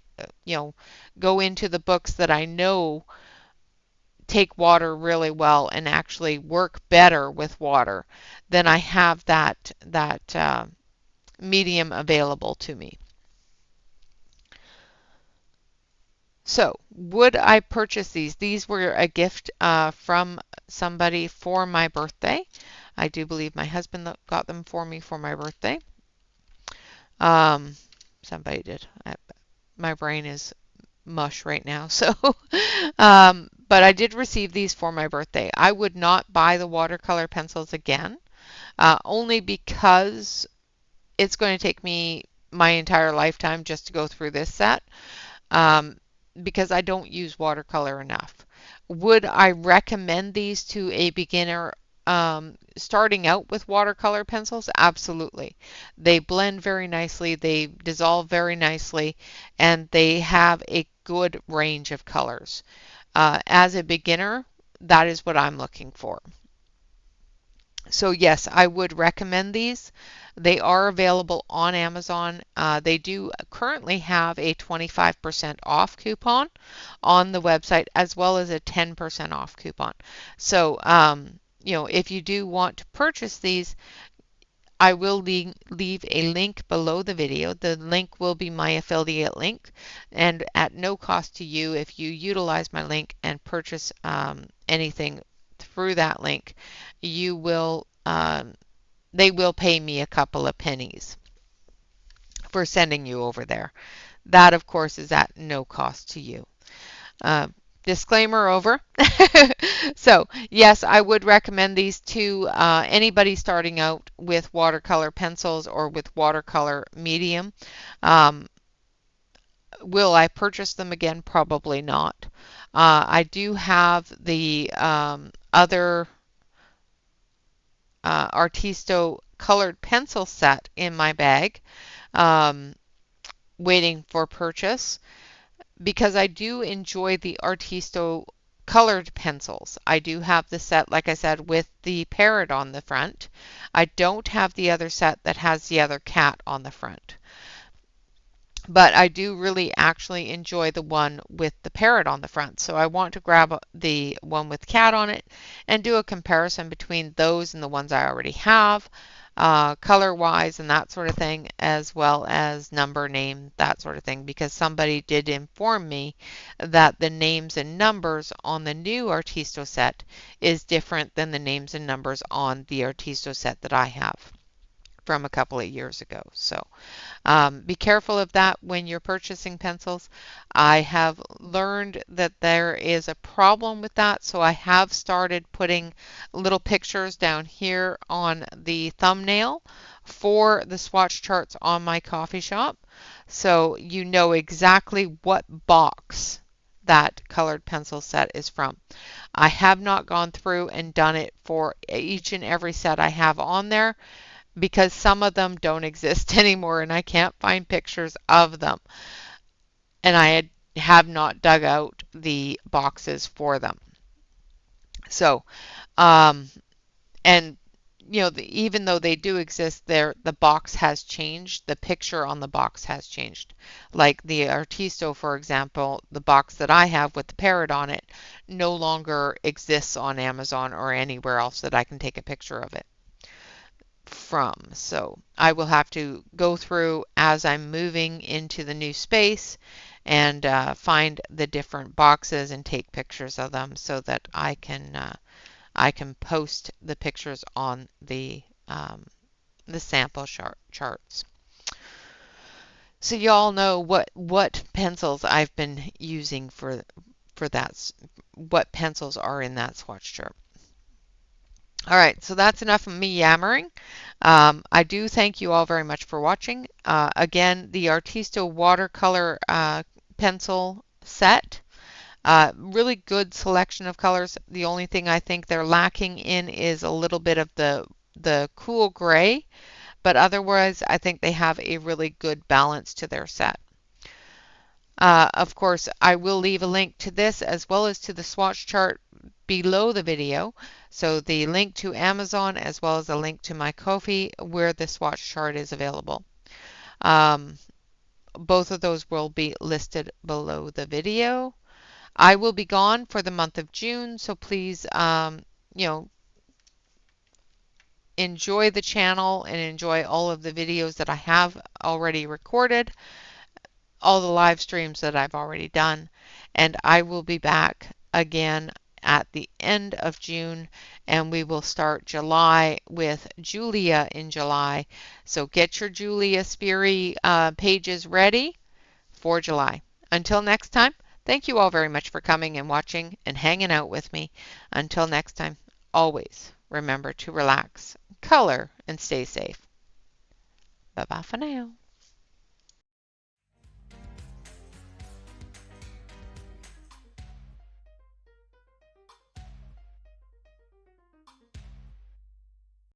go into the books that I know take water really well and actually work better with water, then I have that medium available to me. So, would I purchase these? These were a gift from somebody for my birthday. I do believe my husband got them for me for my birthday. Um, Somebody did. My brain is mush right now. So, but I did receive these for my birthday. I would not buy the watercolor pencils again, only because it's going to take me my entire lifetime just to go through this set, um, because I don't use watercolor enough. Would I recommend these to a beginner starting out with watercolor pencils? Absolutely. They blend very nicely, they dissolve very nicely, and they have a good range of colors. As a beginner, that is what I'm looking for. So yes, I would recommend these. They are available on Amazon. They do currently have a 25% off coupon on the website, as well as a 10% off coupon. So, if you do want to purchase these, I will leave a link below the video. The link will be my affiliate link, and at no cost to you, if you utilize my link and purchase anything through that link, you will they will pay me a couple of pennies for sending you over there. That, of course, is at no cost to you. Uh, Disclaimer over. So, yes, I would recommend these to anybody starting out with watercolor pencils or with watercolor medium. Um, will I purchase them again? Probably not. I do have the other Artisto colored pencil set in my bag, um, waiting for purchase, because I do enjoy the Artisto colored pencils. I do have the set, like I said, with the parrot on the front. I don't have the other set that has the other cat on the front. But I do really actually enjoy the one with the parrot on the front. So I want to grab the one with cat on it and do a comparison between those and the ones I already have, color-wise and that sort of thing, as well as number, name, that sort of thing, because somebody did inform me that the names and numbers on the new Artisto set is different than the names and numbers on the Artisto set that I have. from a couple of years ago. So be careful of that when you're purchasing pencils. I have learned that there is a problem with that, so I have started putting little pictures down here on the thumbnail for the swatch charts on my coffee shop, so you know exactly what box that colored pencil set is from. I have not gone through and done it for each and every set I have on there, because some of them don't exist anymore and I can't find pictures of them. And have not dug out the boxes for them. So, um, and even though they do exist, the box has changed. The picture on the box has changed. Like the Artisto, for example, the box that I have with the parrot on it no longer exists on Amazon or anywhere else that I can take a picture of it from. So I will have to go through as I'm moving into the new space and find the different boxes and take pictures of them so that I can post the pictures on the sample charts. So y'all know what pencils I've been using for that, what pencils are in that swatch chart. All right, so that's enough of me yammering. I do thank you all very much for watching. Again, the Artisto Watercolor pencil set. Really good selection of colors. The only thing I think they're lacking in is a little bit of the cool gray, but otherwise I think they have a really good balance to their set. Of course, I will leave a link to this as well as to the swatch chart below the video. So the link to Amazon as well as a link to my Ko-fi where the swatch chart is available. Both of those will be listed below the video. I will be gone for the month of June, so please, enjoy the channel and enjoy all of the videos that I have already recorded, all the live streams that I've already done, and I will be back again at the end of June, and we will start July with Julia in July. So get your Julia Sperry pages ready for July. Until next time, thank you all very much for coming and watching and hanging out with me. Until next time, always remember to relax, color, and stay safe. Bye-bye for now.